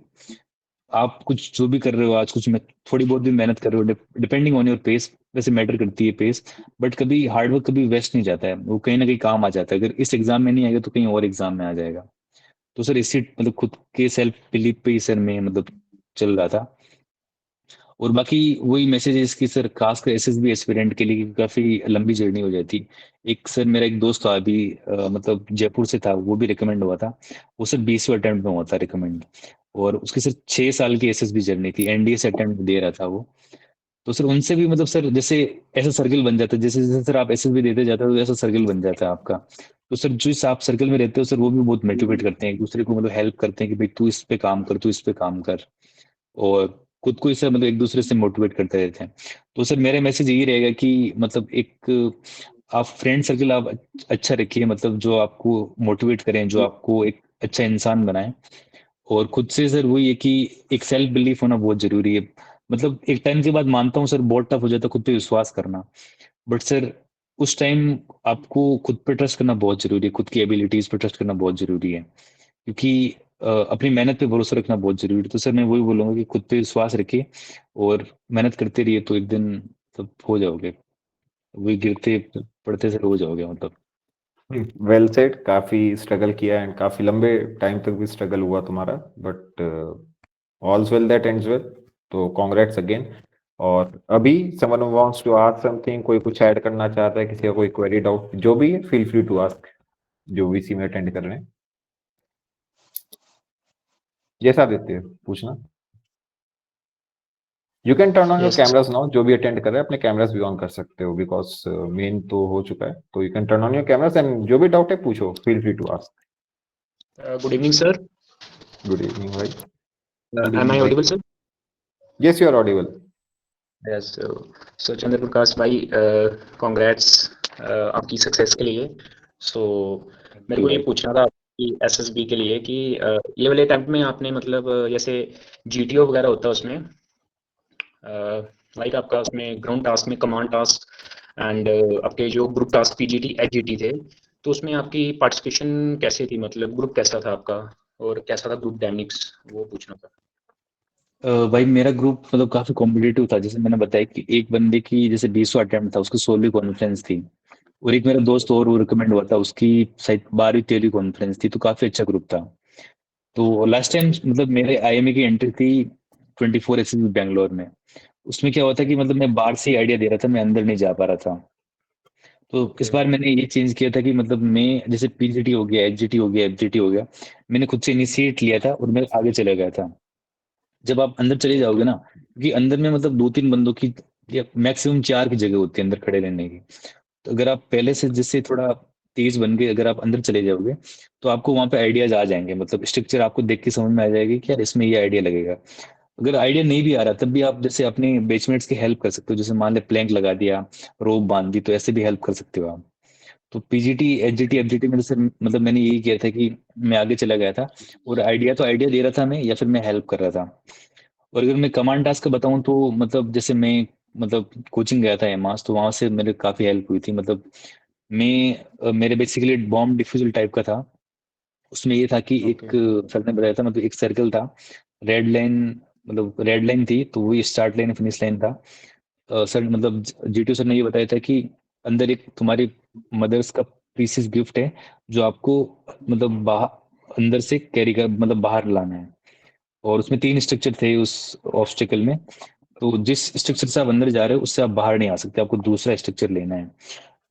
आप कुछ जो भी कर रहे हो आज, कुछ में थोड़ी बहुत भी मेहनत कर रहे हो, डिपेंडिंग ऑन योर पेस, वैसे मैटर करती है पेस, बट कभी हार्डवर्क कभी वेस्ट नहीं जाता है, वो कहीं ना कहीं काम आ जाता है। अगर इस एग्जाम में नहीं आएगा तो कहीं और एग्जाम में आ जाएगा। तो सर इसी मतलब खुद के सेल्फ बिलीफ पे ही सर मैं मतलब चल रहा था। और बाकी वही मैसेजेस की सर, खासकर एसएसबी एस्पिरेंट के लिए काफी लंबी जर्नी हो जाती। एक सर मेरा एक दोस्त था अभी, मतलब जयपुर से था, वो भी रिकमेंड हुआ था। वो सर 20वें अटेम्प्ट में हुआ था रिकमेंड। और उसकी सर 6 साल की एसएसबी जर्नी थी, एनडीए से अटेम्प्ट दे रहा था वो। तो सर उनसे भी मतलब सर जैसे ऐसा सर्कल बन जाता है, जैसे जैसे सर आप एसएसबी देते जाते हो तो ऐसा सर्कल बन जाता है आपका। तो सर जिस आप सर्कल में रहते हो सर, वो भी बहुत मोटिवेट करते हैं, एक दूसरे को मतलब हेल्प करते हैं कि भाई तू इस पे काम कर, तू इस पे काम कर। और खुद को इसे मतलब एक दूसरे से मोटिवेट करते रहते हैं। तो सर मेरा मैसेज यही रहेगा कि मतलब एक आप फ्रेंड सर्कल आप अच्छा रखिए, मतलब जो आपको मोटिवेट करें, जो आपको एक अच्छा इंसान बनाए। और खुद से सर वही है कि एक सेल्फ बिलीफ होना बहुत जरूरी है। मतलब एक टाइम के बाद मानता हूँ सर बहुत टफ हो जाता है खुद पे विश्वास करना, बट सर उस टाइम आपको खुद पे ट्रस्ट करना बहुत जरूरी है, खुद की एबिलिटीज पे ट्रस्ट करना बहुत जरूरी है। क्योंकि अपनी मेहनत पे भरोसा रखना बहुत जरूरी है। तो सर मैं वही बोलूंगा कि खुद पे विश्वास रखिए और मेहनत करते रहिए, तो एक दिन सब हो जाओगे। वही गिरते पड़ते सर हो जाओगे मतलब। वेल सेड, काफी स्ट्रगल किया एंड काफी लंबे टाइम तक भी स्ट्रगल हुआ तुम्हारा, but all's well that ends well. तो कॉन्ग्रेट्स अगेन। और अभी someone wants to ask something, कोई कुछ ऐड करना चाहता है, किसी का कोई क्वेरी डाउट जो भी है, फील फ्री टू आस्क, जो वीसी में अटेंड कर रहे हैं, जैसा देते हैं पूछना। You can turn on your yes. Cameras now, जो भी अटेंड कर रहे हैं अपने कैमरास भी ऑन कर सकते हो, बिकॉज मेन तो हो चुका है। तो you can turn on your cameras and जो भी डाउट है पूछो, feel free to ask. Good evening sir. Good evening भाई। गुड एम इवनिंग आई भाई। Audible sir? Yes you are audible. Yes. So Chandra Prakash भाई, कॉन्ग्रेट्स आपकी सक्सेस के लिए। सो थैंक मेरे यू को ये भाई। पूछना था कि एसएसबी के लिए कि ये वाले अटेम्प्ट में आपने मतलब जैसे जीटीओ वगैरह होता है उसमें, लाइक आपका उसमें ग्राउंड टास्क में कमांड टास्क एंड आपके जो ग्रुप टास्क पीजीटी एचजीटी थे, तो उसमें आपकी पार्टिसिपेशन कैसे थी, मतलब ग्रुप कैसा था आपका और कैसा था ग्रुप डायनेमिक्स, वो पूछना था। भाई मेरा ग्रुप मतलब काफी कॉम्पिटेटिव था, जैसे मैंने बताया कि एक बंदे की जैसे 20वां अटेम्प्ट था, उसकी 16वीं कॉन्फ्रेंस थी। और एक मेरा दोस्त और वो रिकमेंड हुआ था, उसकी शायद 12वीं 13वीं कॉन्फ्रेंस थी। तो काफी अच्छा ग्रुप था। तो लास्ट टाइम मतलब मेरे आईएमए की एंट्री थी 24 एसएसबी बैंगलोर में। उसमें क्या हुआ था कि मतलब मैं बाहर से आइडिया दे रहा था, मैं अंदर नहीं जा पा रहा था। तो इस ओके। बार मैंने ये चेंज किया था कि मतलब मैं जैसे पीजीटी हो गया, एचजीटी हो गया, एफजीटी हो गया, मैंने खुद से इनिशिएट लिया था और मैं आगे चले गया था। जब आप अंदर चले जाओगे ना, क्योंकि अंदर में मतलब 2-3 बंदों की या मैक्सिमम 4 की जगह होती है अंदर खड़े रहने की। तो अगर आप पहले से जिससे थोड़ा तेज बन के अगर आप अंदर चले जाओगे, तो आपको वहां पे आइडियाज आ जाएंगे, मतलब स्ट्रक्चर आपको देख के समझ में आ जाएगी कि यार इसमें ये आइडिया लगेगा। अगर आइडिया नहीं भी आ रहा तब भी आप जैसे अपने बेचमेट्स की हेल्प कर सकते हो, जैसे मान ले प्लैंक लगा दिया, रोप बांध दी, तो ऐसे भी हेल्प कर सकते हो आप। तो पीजीटी एचजीटी एफजीटी में जैसे मतलब मैंने यही किया था कि मैं आगे चला गया था, और आइडिया तो आइडिया दे रहा था मैं, या फिर मैं हेल्प कर रहा था। और अगर मैं कमांड टास्क का बताऊं तो मतलब जैसे मैं मतलब कोचिंग गया था एमास, तो वहां से मेरे काफी हेल्प हुई थी। मतलब मैं मेरे बेसिकली बॉम्ब डिफ्यूजल टाइप का था। उसमें ये था कि एक ओके। सर ने बताया था, मतलब एक सर्कल था, रेड लाइन, मतलब रेड लाइन थी तो वही स्टार्ट लाइन फिनिश लाइन था। सर मतलब जीटीओ सर ने ये बताया था कि अंदर एक तुम्हारी मदर्स का प्रीसियस गिफ्ट है, जो आपको मतलब बाहर अंदर से कैरी कर मतलब बाहर लाना है। और उसमें 3 स्ट्रक्चर थे उस ऑब्स्टिकल में। तो जिस स्ट्रक्चर से आप अंदर जा रहे हो उससे आप बाहर नहीं आ सकते, आपको दूसरा स्ट्रक्चर लेना है।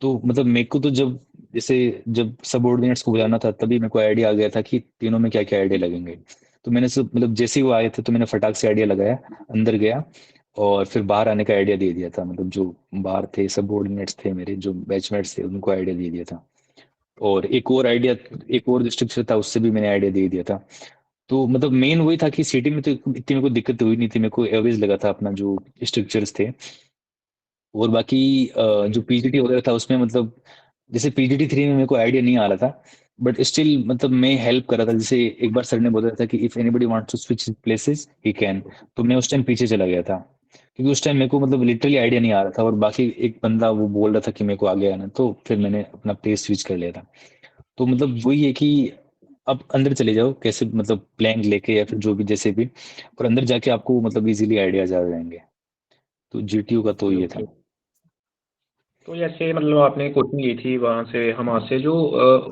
तो मतलब मेरे को तो जब जैसे जब सबऑर्डिनेट्स को बुलाना था तभी मेरे को आइडिया आ गया था कि तीनों में क्या क्या आइडिया लगेंगे। तो मैंने सब मतलब जैसे ही वो आए थे तो मैंने फटाक से आइडिया लगाया, अंदर गया, और फिर बाहर आने का आइडिया दे दिया था। मतलब जो बाहर थे सबऑर्डिनेट्स थे मेरे, जो बैचमेट्स थे, उनको आइडिया दे दिया था। और एक और आइडिया, एक और स्ट्रक्चर था, उससे भी मैंने आइडिया दे दिया था। तो मतलब मेन वही था कि सिटी में तो इतनी मेरे को दिक्कत हुई नहीं थी, मेरे को एवरेज लगा था अपना जो स्ट्रक्चर्स थे। और बाकी जो पीजीटी वगैरह था उसमें मतलब जैसे पीजीटी 3 में मेरे को आइडिया नहीं आ रहा था, बट स्टिल मतलब मैं हेल्प कर रहा था। जैसे एक बार सर ने बोला था कि if anybody wants to switch places he can, तो मैं उस टाइम पीछे चला गया था, क्योंकि उस टाइम मेरे को मतलब लिटरली आइडिया नहीं आ रहा था, और बाकी एक बंदा वो बोल रहा था कि मेरे को आगे आना, तो फिर मैंने अपना प्लेस स्विच कर लिया था। तो मतलब वही है कि आप अंदर चले जाओ कैसे, मतलब प्लैंक लेके या फिर जो भी जैसे भी, और अंदर जाके आपको मतलब इजीली आइडियाज आ जाएंगे। तो जीटीयू का तो ओके ये था। ओके। तो जैसे मतलब आपने कोचिंग ली थी वहाँ से, हम से जो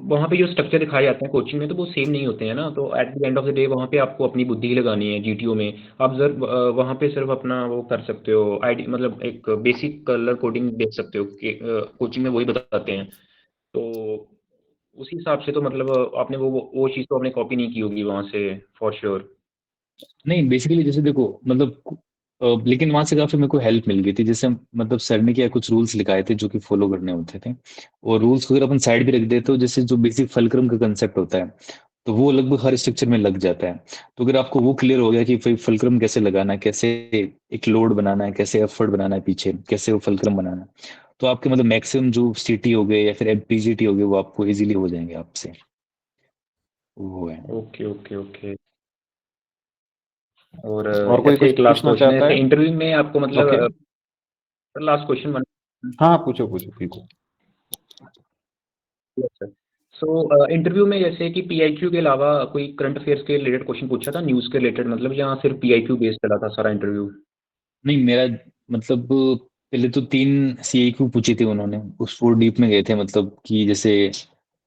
वहाँ पे जो स्ट्रक्चर दिखाए जाते हैं कोचिंग में, तो वो सेम नहीं होते हैं ना, तो at the end of the day वहाँ पे आपको अपनी बुद्धि ही लगानी है जीटीओ में। आप सिर्फ वहाँ पे सिर्फ अपना वो कर सकते हो, आईडी मतलब एक बेसिक कलर कोडिंग देख सकते हो कि कोचिंग में वही बताते हैं। तो उसी हिसाब से तो मतलब आपने वो चीज़ तो आपने कॉपी नहीं की होगी वहाँ से, फॉर श्योर। नहीं बेसिकली जैसे देखो मतलब लेकिन वहां से काफी मेरे को हेल्प मिल गई थी। जैसे मतलब सर ने क्या कुछ रूल्स लिखाए थे जो कि फॉलो करने होते थे, और रूल्स को अगर अपन साइड भी रख देते तो जैसे जो बेसिक फलक्रम का कंसेप्ट होता है, तो वो लगभग हर स्ट्रक्चर में लग जाता है। तो अगर आपको वो क्लियर हो गया कि भाई फलक्रम कैसे लगाना है, कैसे एक लोड बनाना है, कैसे एफर्ट बनाना है पीछे, कैसे वो फलक्रम बनाना है, तो आपके मतलब मैक्सिमम जो सीटी हो गए या फिर पीजीटी हो गए वो आपको इजीली हो जाएंगे आपसे। वो है। Okay okay okay. और और कोई जैसे कुछ एक लास्ट पूछना क्वेश्चन है, चाहता जैसे है? इंटरव्यू में आपको ओके। मतलब लास्ट क्वेश्चन वन। हाँ, पूछो पूछो बिल्कुल। सो इंटरव्यू में जैसे कि पीआईक्यू के अलावा कोई करंट अफेयर्स के रिलेटेड क्वेश्चन पूछा था, न्यूज़ के रिलेटेड, मतलब यहाँ सिर्फ पीआईक्यू बेस्ड चला था सारा इंटरव्यू? नहीं मेरा मतलब पहले तो 3 सीआईक्यू पूछे थे उन्होंने, उस फोर डीप में गए थे, मतलब कि जैसे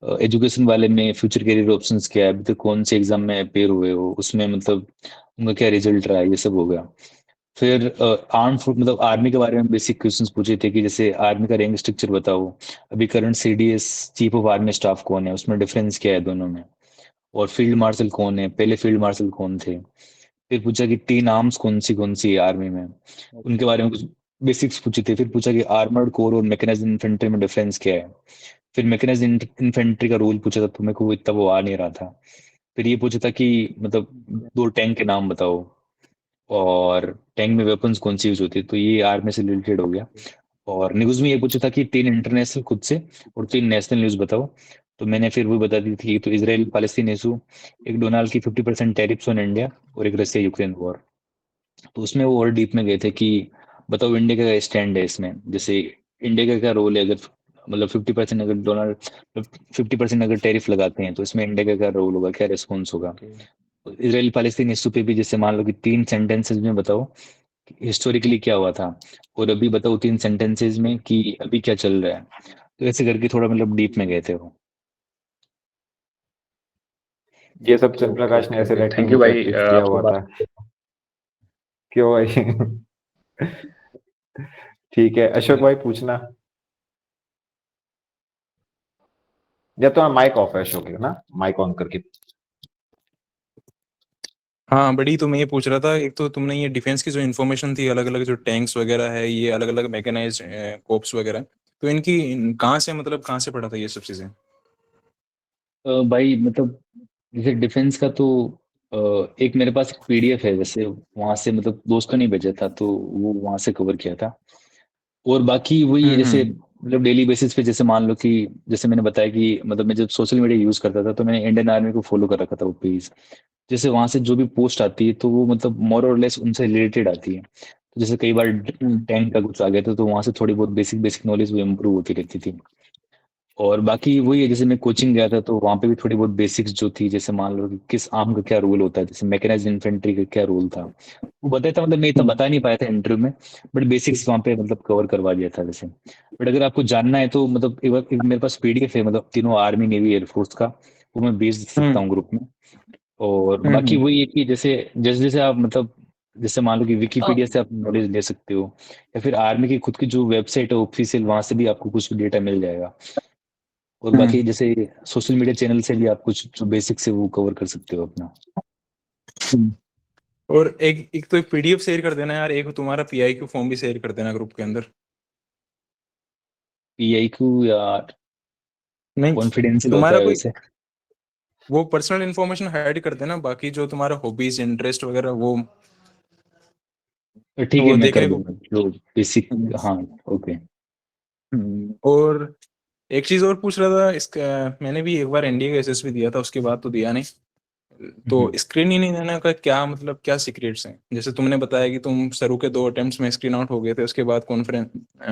एजुकेशन वाले में फ्यूचर करियर ऑप्शंस क्या है, अभी तक कौन से एग्जाम में अपेयर हुए हो, उसमें मतलब उनका क्या रिजल्ट रहा है, ये सब हो गया। फिर आर्म फोर्स मतलब आर्मी के बारे में बेसिक क्वेश्चंस पूछे थे कि जैसे आर्मी का रैंक स्ट्रक्चर बताओ, अभी current CDS chief of army staff कौन है, उसमें डिफरेंस क्या है दोनों में, और फील्ड मार्शल कौन है, पहले फील्ड मार्शल कौन थे। फिर पूछा कि 3 आर्म्स कौन सी है आर्मी में, उनके बारे में कुछ बेसिक्स पूछे थे। फिर पूछा कि आर्मर्ड कोर और मैकेनाइज्ड इन्फेंट्री में डिफरेंस क्या है। फिर मैकेनाइज्ड इन्फेंट्री का रूल पूछा था, तो मेरे को वो इतना वो आ नहीं रहा था। फिर ये पूछा था कि मतलब 2 टैंक के नाम बताओ, और टैंक में वेपन्स कौन सी यूज होती है, तो ये आर्मी से रिलेटेड हो गया। और न्यूज में ये पूछा था कि 3 इंटरनेशनल खुद से और 3 नेशनल न्यूज बताओ, तो मैंने फिर वो बता दी थी। तो इसराइल फालस्तीन इशू, एक डोनाल्ड की 50% टैरिफ्स ऑन इंडिया, और एक रशिया यूक्रेन वॉर। तो उसमें वो और डीप में गए थे कि बताओ इंडिया का क्या स्टैंड है इसमें, जैसे इंडिया का क्या रोल है, अगर मतलब 50% अगर डोनाल्ड 50% अगर टैरिफ लगाते हैं तो इसमें इंडिया का क्या रोल होगा, क्या रेस्पॉन्स होगा। ओके। तो इसराइल फालस्तीन इशू पे भी जैसे मान लो कि 3 सेंटेंसेस में बताओ हिस्टोरिकली क्या हुआ था, और अभी बताओ 3 सेंटेंसेस में कि अभी क्या चल रहा है। तो ऐसे करके थोड़ा मतलब डीप में गए थे वो। ये सब ओके चंद्र ओके प्रकाश ने ओके ऐसे ओके, राइटिंग थैंक में यू भाई, प्रैक्टिस किया आपसे हुआ था। बात। क्यों भाई? ठीक है, अशोक भाई पूछना। या तो माइक ऑफ है अशोक, है ना? माइक ऑन करके। हाँ बड़ी, तो मैं ये पूछ रहा था, एक तो तुमने ये डिफेंस की जो इन्फॉर्मेशन थी, अलग अलग जो टैंक्स वगैरह है, ये अलग अलग मैकेनाइज्ड कोप्स वगैरह, तो कहाँ से, मतलब कहाँ से पढ़ा था ये सब चीजें? भाई मतलब जैसे डिफेंस का तो एक मेरे पास एक पीडीएफ है वैसे, वहां से मतलब दोस्तों ने भेजा था, तो वो वहां से कवर किया था। और बाकी वही है जैसे हम्म। मतलब डेली बेसिस पे, जैसे मान लो कि जैसे मैंने बताया कि मतलब मैं जब सोशल मीडिया यूज करता था, तो मैंने इंडियन आर्मी को फॉलो कर रखा था वो पेज। जैसे वहां से जो भी पोस्ट आती है तो वो मतलब मोर और लेस उनसे रिलेटेड आती है। तो जैसे कई बार टैंक का कुछ आ गया था, तो वहां से थोड़ी बहुत बेसिक बेसिक नॉलेज वो इम्प्रूव होती रहती थी। और बाकी वही है, जैसे मैं कोचिंग गया था तो वहां पे भी थोड़ी बहुत बेसिक्स जो थी, जैसे मान लो कि किस आर्म का क्या रोल होता है, जैसे मैकेनाइज्ड इन्फेंट्री का क्या रोल था, वो बताया था। मतलब मैं इतना बता नहीं पाया था इंटरव्यू में, बट बेसिक्स वहां पे मतलब कवर करवा दिया था वैसे। बट अगर आपको जानना है तो मतलब एक बार मेरे पास पीडीएफ है, मतलब तीनों आर्मी नेवी एयरफोर्स का, वो मैं भेज सकता हूँ ग्रुप में। और बाकी वही है कि जैसे जैसे जैसे आप मतलब जैसे मान लो कि विकिपीडिया से आप नॉलेज ले सकते हो, या फिर आर्मी की खुद की जो वेबसाइट है ऑफिशियल, वहां से भी आपको कुछ डेटा मिल जाएगा। और बाकी जैसे सोशल मीडिया चैनल से भी आप कुछ जो बेसिक से वो कवर कर सकते हो अपना। और एक एक तो एक पीडीएफ शेयर कर देना यार, एक तुम्हारा पीआईक्यू फॉर्म भी शेयर कर देना ग्रुप के अंदर। पीआईक्यू या नहीं, कॉन्फिडेंशियल होता तुम्हारा है कोई वैसे। वो पर्सनल इन्फॉर्मेशन हाइड कर देना, बाकी जो तुम्हारा हॉबीज इंटरेस्ट वगैरह तो ठीक है वो मैं कर देखने को। दूंगा जो बेसिक। हाँ। ओके। और एक चीज और पूछ रहा था इसका, मैंने भी एक बार एनडीए का एसएसबी दिया था, उसके बाद तो दिया नहीं। तो स्क्रीन ही नहीं देने का क्या मतलब, क्या सीक्रेट्स हैं? जैसे तुमने बताया कि तुम शुरू के 2 अटेम्प्ट्स में स्क्रीन आउट हो गए थे, उसके बाद कॉन्फ्रेंस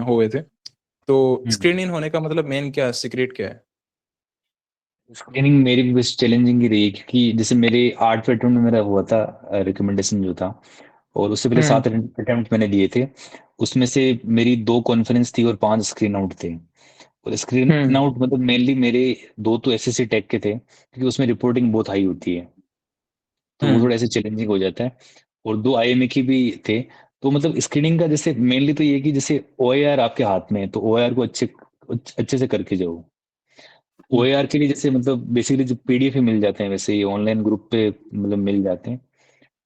हो गए थे, तो स्क्रीन इन होने का मतलब मेन क्या सीक्रेट क्या है? स्क्रीनिंग मेरी भी बस चैलेंजिंग ही रही, क्योंकि जैसे मेरे 8वें अटेम्प्ट में मेरा हुआ था रिकमेंडेशन जो था, और उससे पहले 7 अटेम्प्ट मैंने दिए थे। उसमें से मेरी 2 कॉन्फ्रेंस थी और 5 स्क्रीन आउट थे। और स्क्रीन आउट मतलब मेनली मेरे 2 तो एसएससी टेक के थे, क्योंकि उसमें रिपोर्टिंग बहुत हाई होती है, तो वो थोड़ा ऐसे चैलेंजिंग हो जाता है। और 2 आईएमए की भी थे। तो मतलब स्क्रीनिंग का जैसे मेनली तो ये है कि जैसे ओआईआर आपके हाथ में है, तो ओआईआर को अच्छे से करके जाओ। ओएआर के लिए जैसे मतलब बेसिकली जो पीडीएफ ही मिल जाते हैं, वैसे ही ऑनलाइन ग्रुप पे मतलब मिल जाते हैं,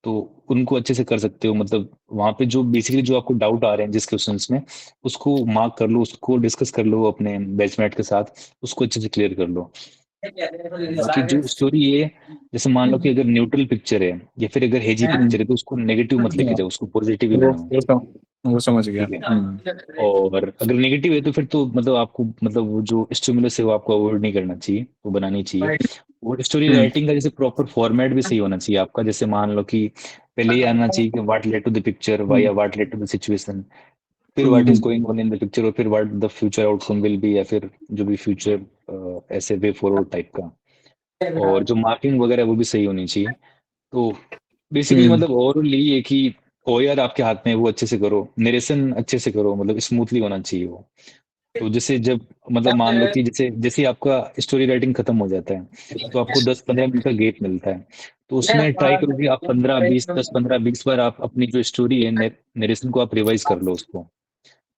तो उनको अच्छे से कर सकते हो। मतलब वहां पे जो बेसिकली जो आपको डाउट आ रहे हैं जिस क्वेश्चंस में, उसको मार्क कर लो, उसको डिस्कस कर लो अपने बैचमेट के साथ, उसको अच्छे से क्लियर कर लो। बाकी जो स्टोरी है, जैसे मान लो कि अगर न्यूट्रल पिक्चर है या फिर अगर हेजी पिक्चर है, तो उसको नेगेटिव मत लेके जाओ, उसको पॉजिटिव ही बनाओ। वो समझ गया। ठीक है। और अगर नेगेटिव है तो फिर तो मतलब आपको मतलब वो जो स्टिमुलस है वो आपको अवॉइड नहीं करना चाहिए, वो बनानी चाहिए। और स्टोरी राइटिंग का जैसे प्रॉपर फॉर्मेट भी सही होना चाहिए आपका। जैसे मान लो कि पहले ये आना चाहिए कि what led to the picture, why, या what led to the situation, फिर what is going on in the picture, और फिर what the future outcome will be, या फिर जो भी फ्यूचर ऐसे वे फॉरवर्ड टाइप का। और जो मार्किंग वगैरह वो भी सही होनी चाहिए। तो बेसिकली मतलब ओवरऑल यही है कि ओआर आपके हाथ में है, वो अच्छे से करो, नरेशन अच्छे से करो, मतलब स्मूथली होना चाहिए वो। तो जैसे जब मतलब मान लो कि जैसे जैसे ही आपका स्टोरी राइटिंग खत्म हो जाता है, तो आपको 10-15 मिनट का गैप मिलता है। तो उसमें ट्राई करो कि आप 15-20 बार आप अपनी जो स्टोरी है नरेशन को आप रिवाइज कर लो उसको।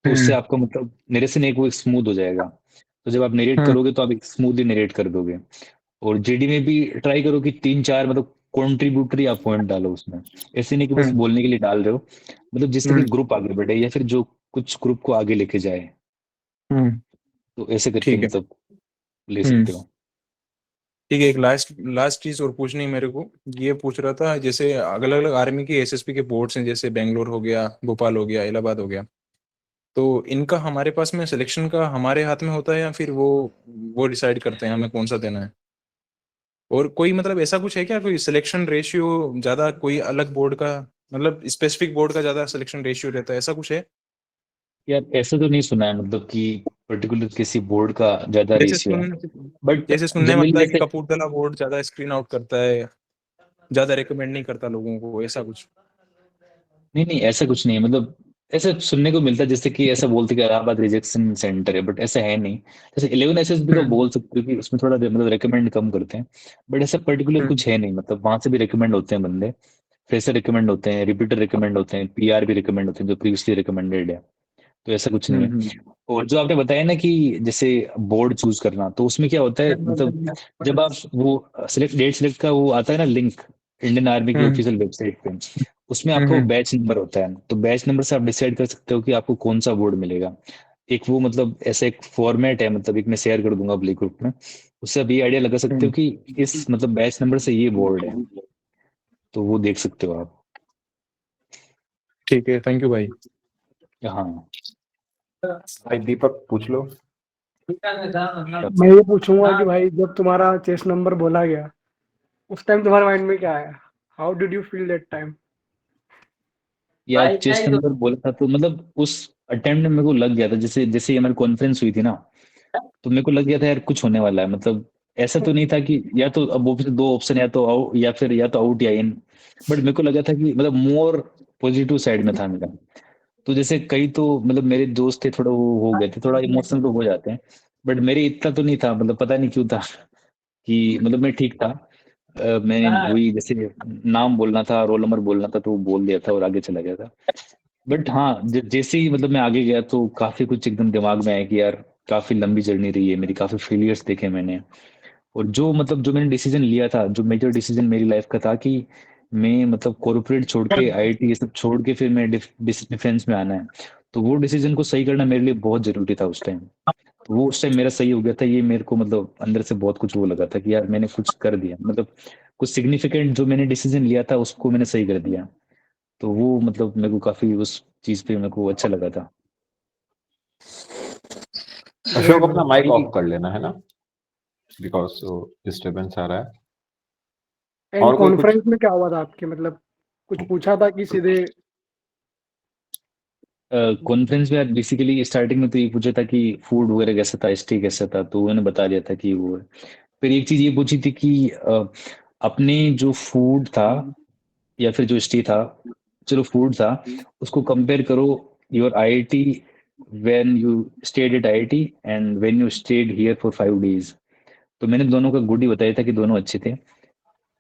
तो उससे आपका मतलब नरेशन एक वो स्मूथ हो जाएगा। तो जब आप नरेट करोगे तो आप एक स्मूथली नरेट कर दोगे। और जेडी में भी ट्राई करो कि 3-4 मतलब कॉन्ट्रीब्यूटरी आप पॉइंट डालो उसमें। ऐसे नहीं कि बस बोलने के लिए डाल रहे हो, मतलब जिससे कि ग्रुप आगे बढ़े या फिर जो कुछ ग्रुप को आगे लेके जाए, तो ऐसे करके ठीक है। मतलब ले सकते हो। ठीक है, एक लास्ट लास्ट चीज और पूछनी है मेरे को। ये पूछ रहा था, जैसे अलग अलग आर्मी के एसएसपी के बोर्ड्स हैं, जैसे बेंगलोर हो गया, भोपाल हो गया, इलाहाबाद हो गया, तो इनका हमारे पास में सिलेक्शन का हमारे हाथ में होता है, या फिर वो डिसाइड करते हैं हमें कौन सा देना है? और कोई मतलब ऐसा कुछ है क्या, कोई सिलेक्शन रेशियो ज्यादा, कोई अलग बोर्ड का मतलब स्पेसिफिक बोर्ड का ज्यादा सिलेक्शन रेशियो रहता है, ऐसा कुछ है? यार ऐसा तो नहीं सुना है मतलब कि पर्टिकुलर किसी बोर्ड का ज्यादा जैसे रेशियो है, सुन बट जैसे सुनने में जनरली आता है कि वैसे कपूरथला बोर्ड ज्यादा स्क्रीन आउट करता है, ज्यादा रिकमेंड नहीं करता लोगों को, ऐसा कुछ? नहीं नहीं, ऐसा कुछ नहीं है। मतलब ऐसा सुनने को मिलता है जैसे कि ऐसा बोलते कि इलाहाबाद रिजेक्शन सेंटर है, बट ऐसा है नहीं। जैसे 11 एसएसबी का बोल सकते हो कि उसमें थोड़ा मतलब रिकमेंड कम करते हैं, बट ऐसा पर्टिकुलर कुछ है नहीं। मतलब वहां से भी रिकमेंड होते हैं बंदे, फ्रेशर रिकमेंड होते हैं, रिपीटर रिकमेंड होते हैं, पीआर भी रिकमेंड होते हैं जो प्रीवियसली रिकमेंडेड है। तो ऐसा कुछ नहीं है। और जो आपने बताया ना कि जैसे बोर्ड चूज करना, तो उसमें क्या होता है मतलब जब आप वो डेट सेलेक्ट का वो आता है ना लिंक, इंडियन आर्मी की ऑफिशियल वेबसाइट पे, उसमें आपका वो बैच नंबर होता है। तो बैच नंबर से आप डिसाइड कर सकते हो कि आपको कौन सा बोर्ड मिलेगा। एक वो मतलब ऐसा एक फॉर्मेट है, मतलब एक मैं शेयर कर दूंगा ब्लैक ग्रुप में, उससे आप ये आइडिया लगा सकते हो कि इस मतलब बैच नंबर से ये बोर्ड है, तो वो देख सकते हो आप। ठीक है, थैंक यू भाई। हाँ। भाई दीपक पूछ लो। मैं ये पूछूंगा कि भाई जब तुम्हारा चेस नंबर बोला गया, उस टाइम तुम्हारे माइंड में क्या आया? How did you feel that time? या चेस्ट नंबर बोला था तो मतलब उस अटेम्प्ट में मेरे को लग गया था, जैसे जैसे ये हमारी कॉन्फ्रेंस हुई थी ना, तो मेरे को लग गया था यार कुछ होने वाला है। मतलब ऐसा तो नहीं था कि या तो अब वो 2 ऑप्शन, या तो आउट या फिर या तो आउट या इन, बट मेरे को लगा था कि मतलब मोर पॉजिटिव साइड में था मेरा। तो जैसे कई तो मतलब मेरे दोस्त थे थोड़ा वो हो गए थे, थोड़ा इमोशनल तो हो जाते हैं, बट मेरे इतना तो नहीं था। मतलब पता नहीं क्यों था कि मतलब मैं ठीक था। मैंने वही जैसे नाम बोलना था, रोल नंबर बोलना था, तो वो बोल दिया था और आगे चला गया था। बट हाँ, जैसे ही मतलब मैं आगे गया तो काफी कुछ एकदम दिमाग में आया कि यार काफी लंबी जर्नी रही है मेरी, काफी फेलियर्स देखे मैंने। और जो मतलब जो मैंने डिसीजन लिया था, जो मेजर डिसीजन मेरी लाइफ का था कि मैं मतलब कॉर्पोरेट छोड़ के आईआईटी ये सब छोड़ के फिर मैं डिफेंस में आना है, तो वो डिसीजन को सही करना मेरे लिए बहुत जरूरी था उस टाइम। तो वो उस टाइम मेरा सही हो गया था। ये मेरे को मतलब अंदर से बहुत कुछ वो लगा था कि यार मैंने कुछ कर दिया, मतलब कुछ सिग्निफिकेंट जो मैंने डिसीजन लिया था उसको मैंने सही कर दिया। तो वो मतलब मेरे को काफी उस चीज पे मेरे को अच्छा लगा था। अशोक अपना माइक ऑफ कर लेना है ना, बिकॉज डिस्टरबेंस आ रहा है। एंड और कोई कुछ? कॉन्फ्रेंस में क्या हुआ था आपके, मतलब कुछ पूछा था कि सीधे? कॉन्फ्रेंस में बेसिकली स्टार्टिंग में तो ये पूछा था कि फूड वगैरह कैसा था, स्टे कैसा था, तो उन्होंने बता दिया था कि वो। फिर एक चीज ये पूछी थी कि अपने जो फूड था या फिर जो स्टे था, चलो फूड था, उसको कंपेयर करो your IIT when you stayed at IIT and when you stayed here for 5 days। तो मैंने दोनों का गुड ही बताया था कि दोनों अच्छे थे।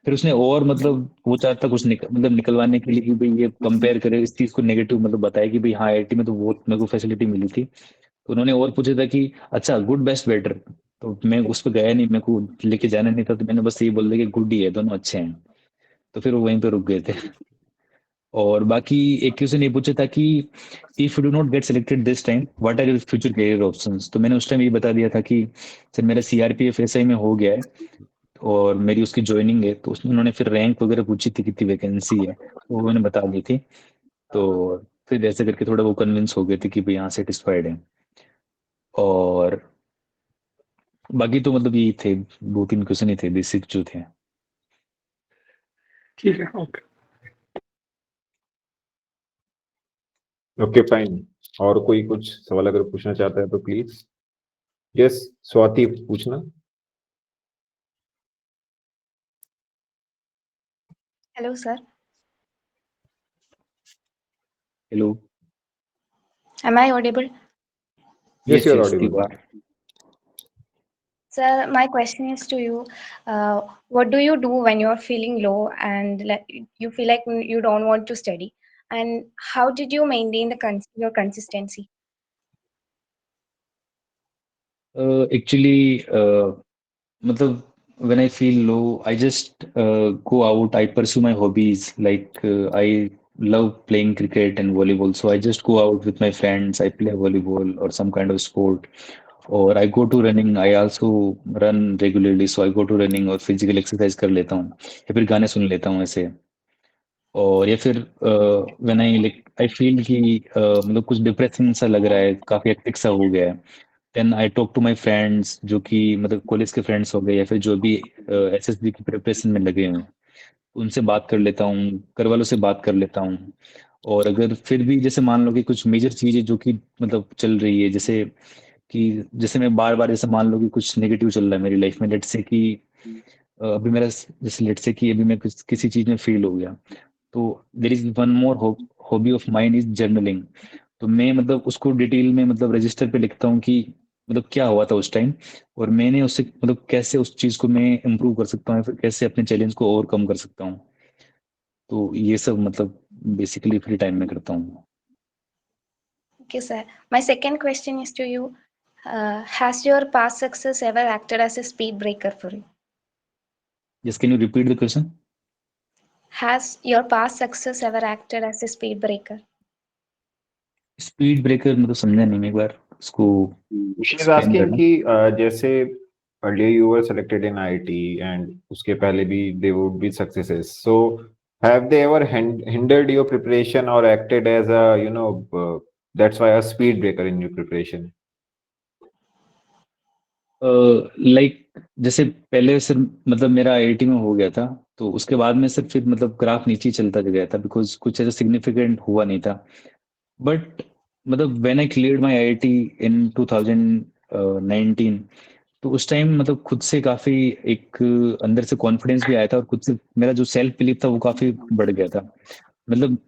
फिर उसने और मतलब वो चाहता कुछ मतलब निकलवाने के लिए कि भाई ये कंपेयर करे इस चीज को, नेगेटिव मतलब बताया कि भाई हाँ आईआईटी में तो बहुत मेरे को फैसिलिटी मिली थी। तो उन्होंने और पूछा था कि अच्छा गुड बेस्ट बेटर, तो मैं उस पर गया नहीं, मेरे को लेके जाना नहीं था, तो मैंने बस ये बोल दिया कि गुड ही है, दोनों अच्छे हैं। तो फिर वो वहीं पे रुक गए थे। और बाकी एक क्वेश्चन ये पूछा था कि if you do not get selected this time what are your future career options. तो मैंने उस टाइम ये बता दिया था कि सर मेरा सीआरपीएफ एसआई में हो गया है और मेरी उसकी ज्वाइनिंग है। तो उसमें उन्होंने फिर रैंक वगैरह पूछी थी कितनी वैकेंसी है, वो मैंने बता दी थी। तो फिर ऐसे करके थोड़ा वो कन्विंस हो गए थे कि भाई हाँ सेटिस्फाइड है। और बाकी तो मतलब यही थे, 2-3 क्वेश्चन ही थे बेसिक जो थे। ठीक है, ओके। Okay fine. और कोई कुछ सवाल अगर पूछना चाहता है तो प्लीज। यस स्वाति पूछना। Hello, sir. Hello. Am I audible? Yes you are yes audible. you are। Sir, my question is to you. What do you do when you're feeling low and you feel like you don't want to study? And how did you maintain your consistency? Actually मतलब when I feel low, I just go out. I pursue my hobbies. Like I love playing cricket and volleyball, so I just go out with my friends. I play volleyball or some kind of sport, or I go to running. I also run regularly, so I go to running और physical exercise कर लेता हूँ या फिर गाने सुन लेता हूँ ऐसे। और या फिर when I like I feel कि मतलब कुछ डिप्रेसिंग सा लग रहा है, काफी हेक्टिक सा हो गया है, then I talk to my friends जो कि मतलब कॉलेज के फ्रेंड्स हो गए या फिर जो भी एसएसबी की प्रिपरेशन में लगे हुए हैं, उनसे बात कर लेता हूँ, घर वालों से बात कर लेता हूँ। और अगर फिर भी जैसे मान लो कि कुछ मेजर चीजें जो कि मतलब चल रही है, जैसे मैं बार बार जैसे मान लो कि कुछ नेगेटिव चल रहा है मेरी लाइफ में, लेट से कि अभी मेरा जैसे लेट से कि अभी मैं किसी चीज में फेल हो गया, तो there is one more hobby of mind is journaling. तो मैं मतलब उसको डिटेल में मतलब रजिस्टर पे लिखता हूँ कि मतलब क्या हुआ था उस टाइम, और मैंने उससे मतलब कैसे उस चीज को मैं इम्प्रूव कर सकता हूँ, फिर कैसे अपने चैलेंज को ओवरकम कर सकता हूँ। तो ये सब मतलब बेसिकली फ्री टाइम में करता हूँ। Okay, sir. My second question is to you. Has your past success ever acted as a speed breaker for you? Just can you repeat the question? Has your past success ever acted as a speed breaker? Speed breaker मतलब समझा नहीं, मैं एक बार उसको she is explain asking करना। कि जैसे earlier you were selected in IIT and उसके पहले भी there would be successes, so have they ever hindered your preparation or acted as a that's why a speed breaker in your preparation? Like जैसे पहले sir मतलब मेरा IIT में हो गया था, तो उसके बाद में सर फिर मतलब ग्राफ नीचे चलता गया था, बिकॉज कुछ ऐसा सिग्निफिकेंट हुआ नहीं था। बट मतलब when I cleared my IIT in 2019, तो उस टाइम मतलब खुद से काफी एक अंदर से कॉन्फिडेंस भी आया था, और खुद से मेरा जो सेल्फ बिलीफ था वो काफी बढ़ गया था। मतलब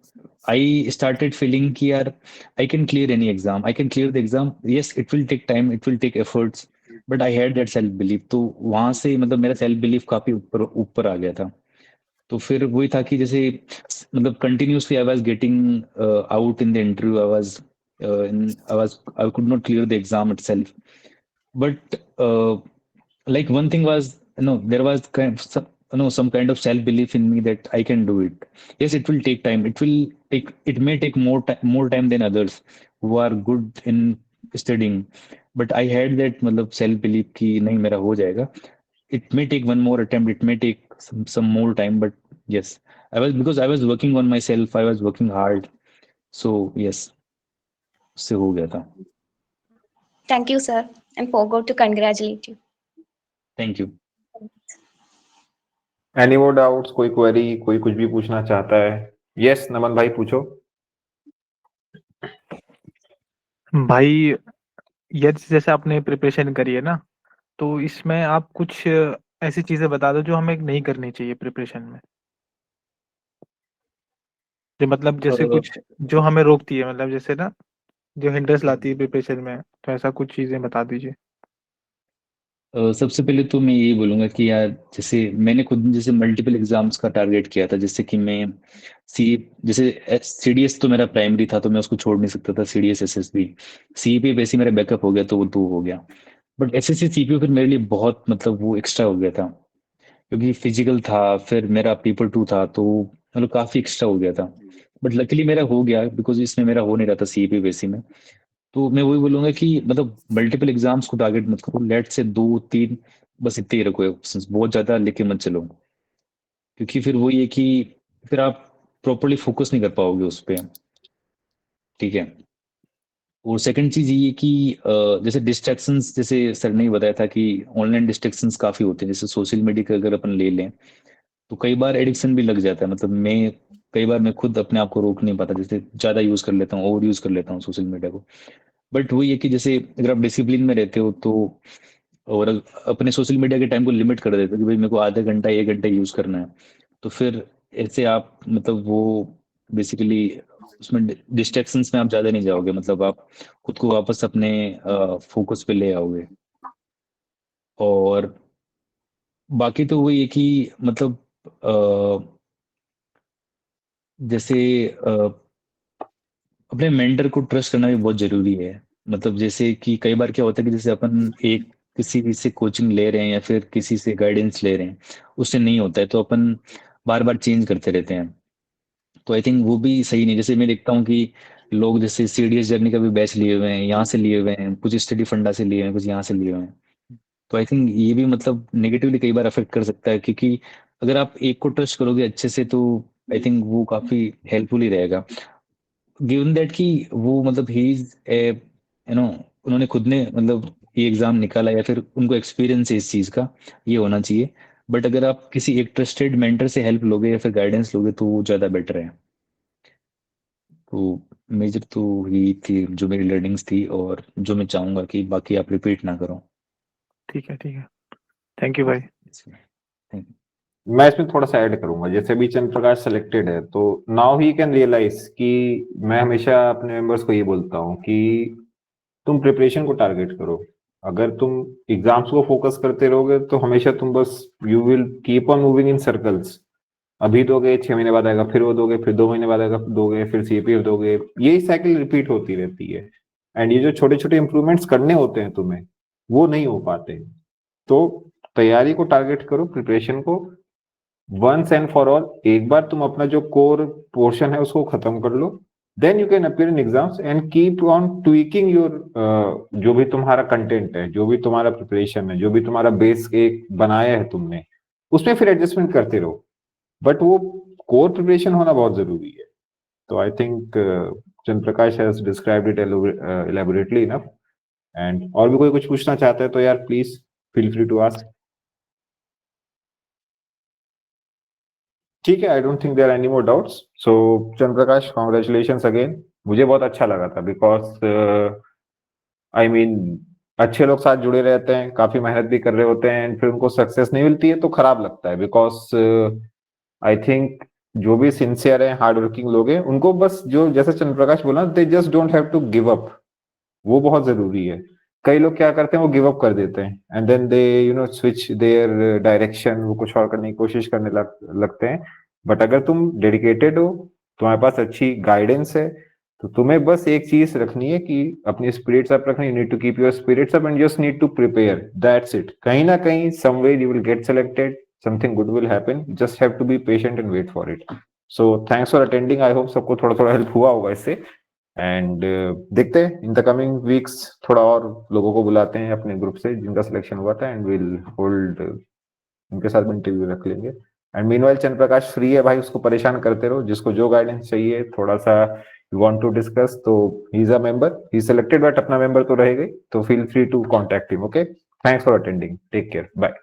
आई स्टार्टेड फीलिंग कि यार I can clear any exam, I can clear the exam, yes it will take time, it will take efforts, but I had that self belief. तो वहां से मतलब मेरा सेल्फ बिलीफ काफी ऊपर ऊपर आ गया था। तो फिर वही था कि जैसे मतलब continuously I was getting out in the interview, I could not clear the exam itself. But like one thing was, there was some kind of self belief in me that I can do it. Yes, it will take time. It may take more time than others who are good in studying. But I had that मतलब self belief कि नहीं मेरा हो जाएगा. It may take one more attempt. It may take some more time. But yes, because I was working on myself. I was working hard. So yes, उससे हो गया था. Thank you, sir. and forgot to congratulate you. Thank you. Any more doubts, कोई query, कोई कुछ भी पूछना चाहता है? यस नमन भाई पूछो। भाई ये जैसे आपने प्रिपरेशन करी है ना, तो इसमें आप कुछ ऐसी चीजें बता दो जो हमें नहीं करनी चाहिए प्रिपरेशन में, जो मतलब जैसे कुछ जो हमें रोकती है, मतलब जैसे ना जो हिंड्रेंस लाती है प्रिपरेशन में, तो ऐसा कुछ चीजें बता दीजिए। सबसे पहले तो मैं यही बोलूँगा कि यार जैसे मैंने खुद जैसे मल्टीपल एग्जाम्स का टारगेट किया था, जैसे कि मैं जैसे सीडीएस तो मेरा प्राइमरी था तो मैं उसको छोड़ नहीं सकता था, सीडीएस एसएसबी। सीईपी वैसे मेरा बैकअप हो गया तो वो 2 हो गया, बट एसएससी सीपीयू फिर मेरे लिए बहुत मतलब वो एक्स्ट्रा हो गया था, क्योंकि फिजिकल था, फिर मेरा पेपर 2 था, तो मतलब काफी एक्स्ट्रा हो गया था। बट लकीली मेरा हो गया बिकॉज इसमें मेरा हो नहीं रहा था सीईपी वैसी में। तो मैं वही बोलूंगा कि मतलब मल्टीपल एग्जाम्स को टारगेट मत करो, लेट से 2-3 बस इतने ही रखो ऑप्शंस, बहुत ज्यादा लेके मत चलो, क्योंकि फिर वही है कि फिर आप प्रॉपरली फोकस नहीं कर पाओगे उस पर। ठीक है। और सेकंड चीज ये कि जैसे डिस्ट्रैक्शंस, जैसे सर ने ही बताया था कि ऑनलाइन डिस्ट्रैक्शंस काफी होते हैं, जैसे सोशल मीडिया का अगर अपन ले लें तो कई बार एडिक्शन भी लग जाता है। मतलब कई बार मैं खुद अपने आप को रोक नहीं पाता, जैसे ज्यादा यूज कर लेता हूँ, ओवर यूज कर लेता हूँ सोशल मीडिया को। बट वही है कि जैसे अगर आप डिसिप्लिन में रहते हो तो, और अपने सोशल मीडिया के टाइम को लिमिट कर देते हो कि भाई मेरे को आधा घंटा 1 घंटा यूज करना है, तो फिर ऐसे आप मतलब वो बेसिकली उसमें डिस्ट्रैक्शंस में आप ज्यादा नहीं जाओगे, मतलब आप खुद को वापस अपने फोकस पे ले आओगे। और बाकी तो वही है कि मतलब जैसे अपने मेंटर को ट्रस्ट करना भी बहुत जरूरी है। मतलब जैसे कि कई बार क्या होता है कि जैसे अपन एक किसी से कोचिंग ले रहे हैं या फिर किसी से गाइडेंस ले रहे हैं, उससे नहीं होता है तो अपन बार बार चेंज करते रहते हैं, तो आई थिंक वो भी सही नहीं। जैसे मैं देखता हूँ कि लोग जैसे सीडीएस जर्नी का भी बैच लिए हुए हैं, यहाँ से लिए हुए हैं, कुछ स्टडी फंडा से लिए हैं, कुछ यहाँ से लिए हुए हैं, तो आई थिंक ये भी मतलब नेगेटिवली कई बार अफेक्ट कर सकता है, क्योंकि अगर आप एक को ट्रस्ट करोगे अच्छे से तो आई थिंक वो काफी हेल्पफुल ही रहेगा, गिवन दैट कि वो मतलब ही इज ए उन्होंने खुद ने मतलब ये एग्जाम निकाला या फिर उनको एक्सपीरियंस है इस चीज का, ये होना चाहिए। बट अगर आप किसी एक ट्रस्टेड मेंटर से हेल्प लोगे या फिर गाइडेंस लोगे तो वो ज्यादा बेटर है। तो मेजर तो यही थी जो मेरी लर्निंग्स थी, और जो मैं चाहूंगा कि बाकी आप रिपीट ना करो। ठीक है, ठीक है, थैंक यू भाई। Thank you. मैं इसमें थोड़ा सा ऐड करूंगा, जैसे भी चंद्र प्रकाश सेलेक्टेड है तो नाउ ही कैन रियलाइज कि मैं हमेशा अपने मेंबर्स को ये बोलता हूँ कि तुम प्रिपरेशन को टारगेट करो। अगर तुम एग्जाम्स को फोकस करते रहोगे तो हमेशा तुम बस you will keep on moving in circles. अभी दोगे 6 महीने बाद आएगा, फिर वो दोगे, फिर 2 महीने बाद आएगा दोगे, फिर सीपीएफ दोगे, यही साइकिल रिपीट होती रहती है। एंड ये जो छोटे छोटे इंप्रूवमेंट्स करने होते हैं तुम्हें, वो नहीं हो पाते। तो तैयारी को टारगेट करो, प्रिपरेशन को वंस एंड फॉर ऑल। एक बार तुम अपना जो कोर पोर्शन है उसको खत्म कर लो, then you can appear in exams and keep on tweaking your जो भी तुम्हारा कंटेंट है, जो भी तुम्हारा प्रिपरेशन है, जो भी तुम्हारा बेस एक बनाया है तुमने, उसमें फिर एडजस्टमेंट करते रहो। बट वो कोर प्रिपरेशन होना बहुत जरूरी है। तो I think Chandra Prakash has described it elaborately enough. And और भी कोई कुछ पूछना चाहता है तो यार please feel free to ask. ठीक है, I don't think there are any more doubts. So Chandra Prakash, congratulations again. मुझे बहुत अच्छा लगा था बिकॉज आई मीन अच्छे लोग साथ जुड़े रहते हैं, काफी मेहनत भी कर रहे होते हैं, एंड फिर उनको सक्सेस नहीं मिलती है तो खराब लगता है। बिकॉज आई थिंक जो भी सिंसियर है, हार्ड वर्किंग लोग हैं, उनको बस जो जैसे चंद्र प्रकाश बोला, they just don't have to give up. वो बहुत जरूरी है। कई लोग क्या करते हैं, वो गिव अप कर देते हैं and then they switch their direction, वो कुछ और करने की कोशिश करने लगते हैं। बट अगर तुम डेडिकेटेड हो, तुम्हारे पास अच्छी गाइडेंस है, तो तुम्हें बस एक चीज रखनी है कि अपनी स्पिरिट्स अप रखनी। You need to keep your spirits up and just need to prepare, that's it. कहीं ना कहीं somewhere you will get selected, something good will happen, just have to be patient and wait for it. So thanks for attending. I hope सबको थोड़ा थोड़ा help हुआ होगा इससे। And देखते हैं इन द कमिंग वीक्स, थोड़ा और लोगों को बुलाते हैं अपने ग्रुप से जिनका सिलेक्शन हुआ था, एंड विल होल्ड, उनके साथ इंटरव्यू रख लेंगे। And meanwhile Chandra Prakash free है भाई, उसको परेशान करते रहो, जिसको जो गाइडेंस चाहिए, थोड़ा सा यू वांट टू डिस्कस, तो he is a member, he selected but अपना मेंबर तो रहेगा ही, तो feel free to contact him. Okay, thanks for attending, take care, bye.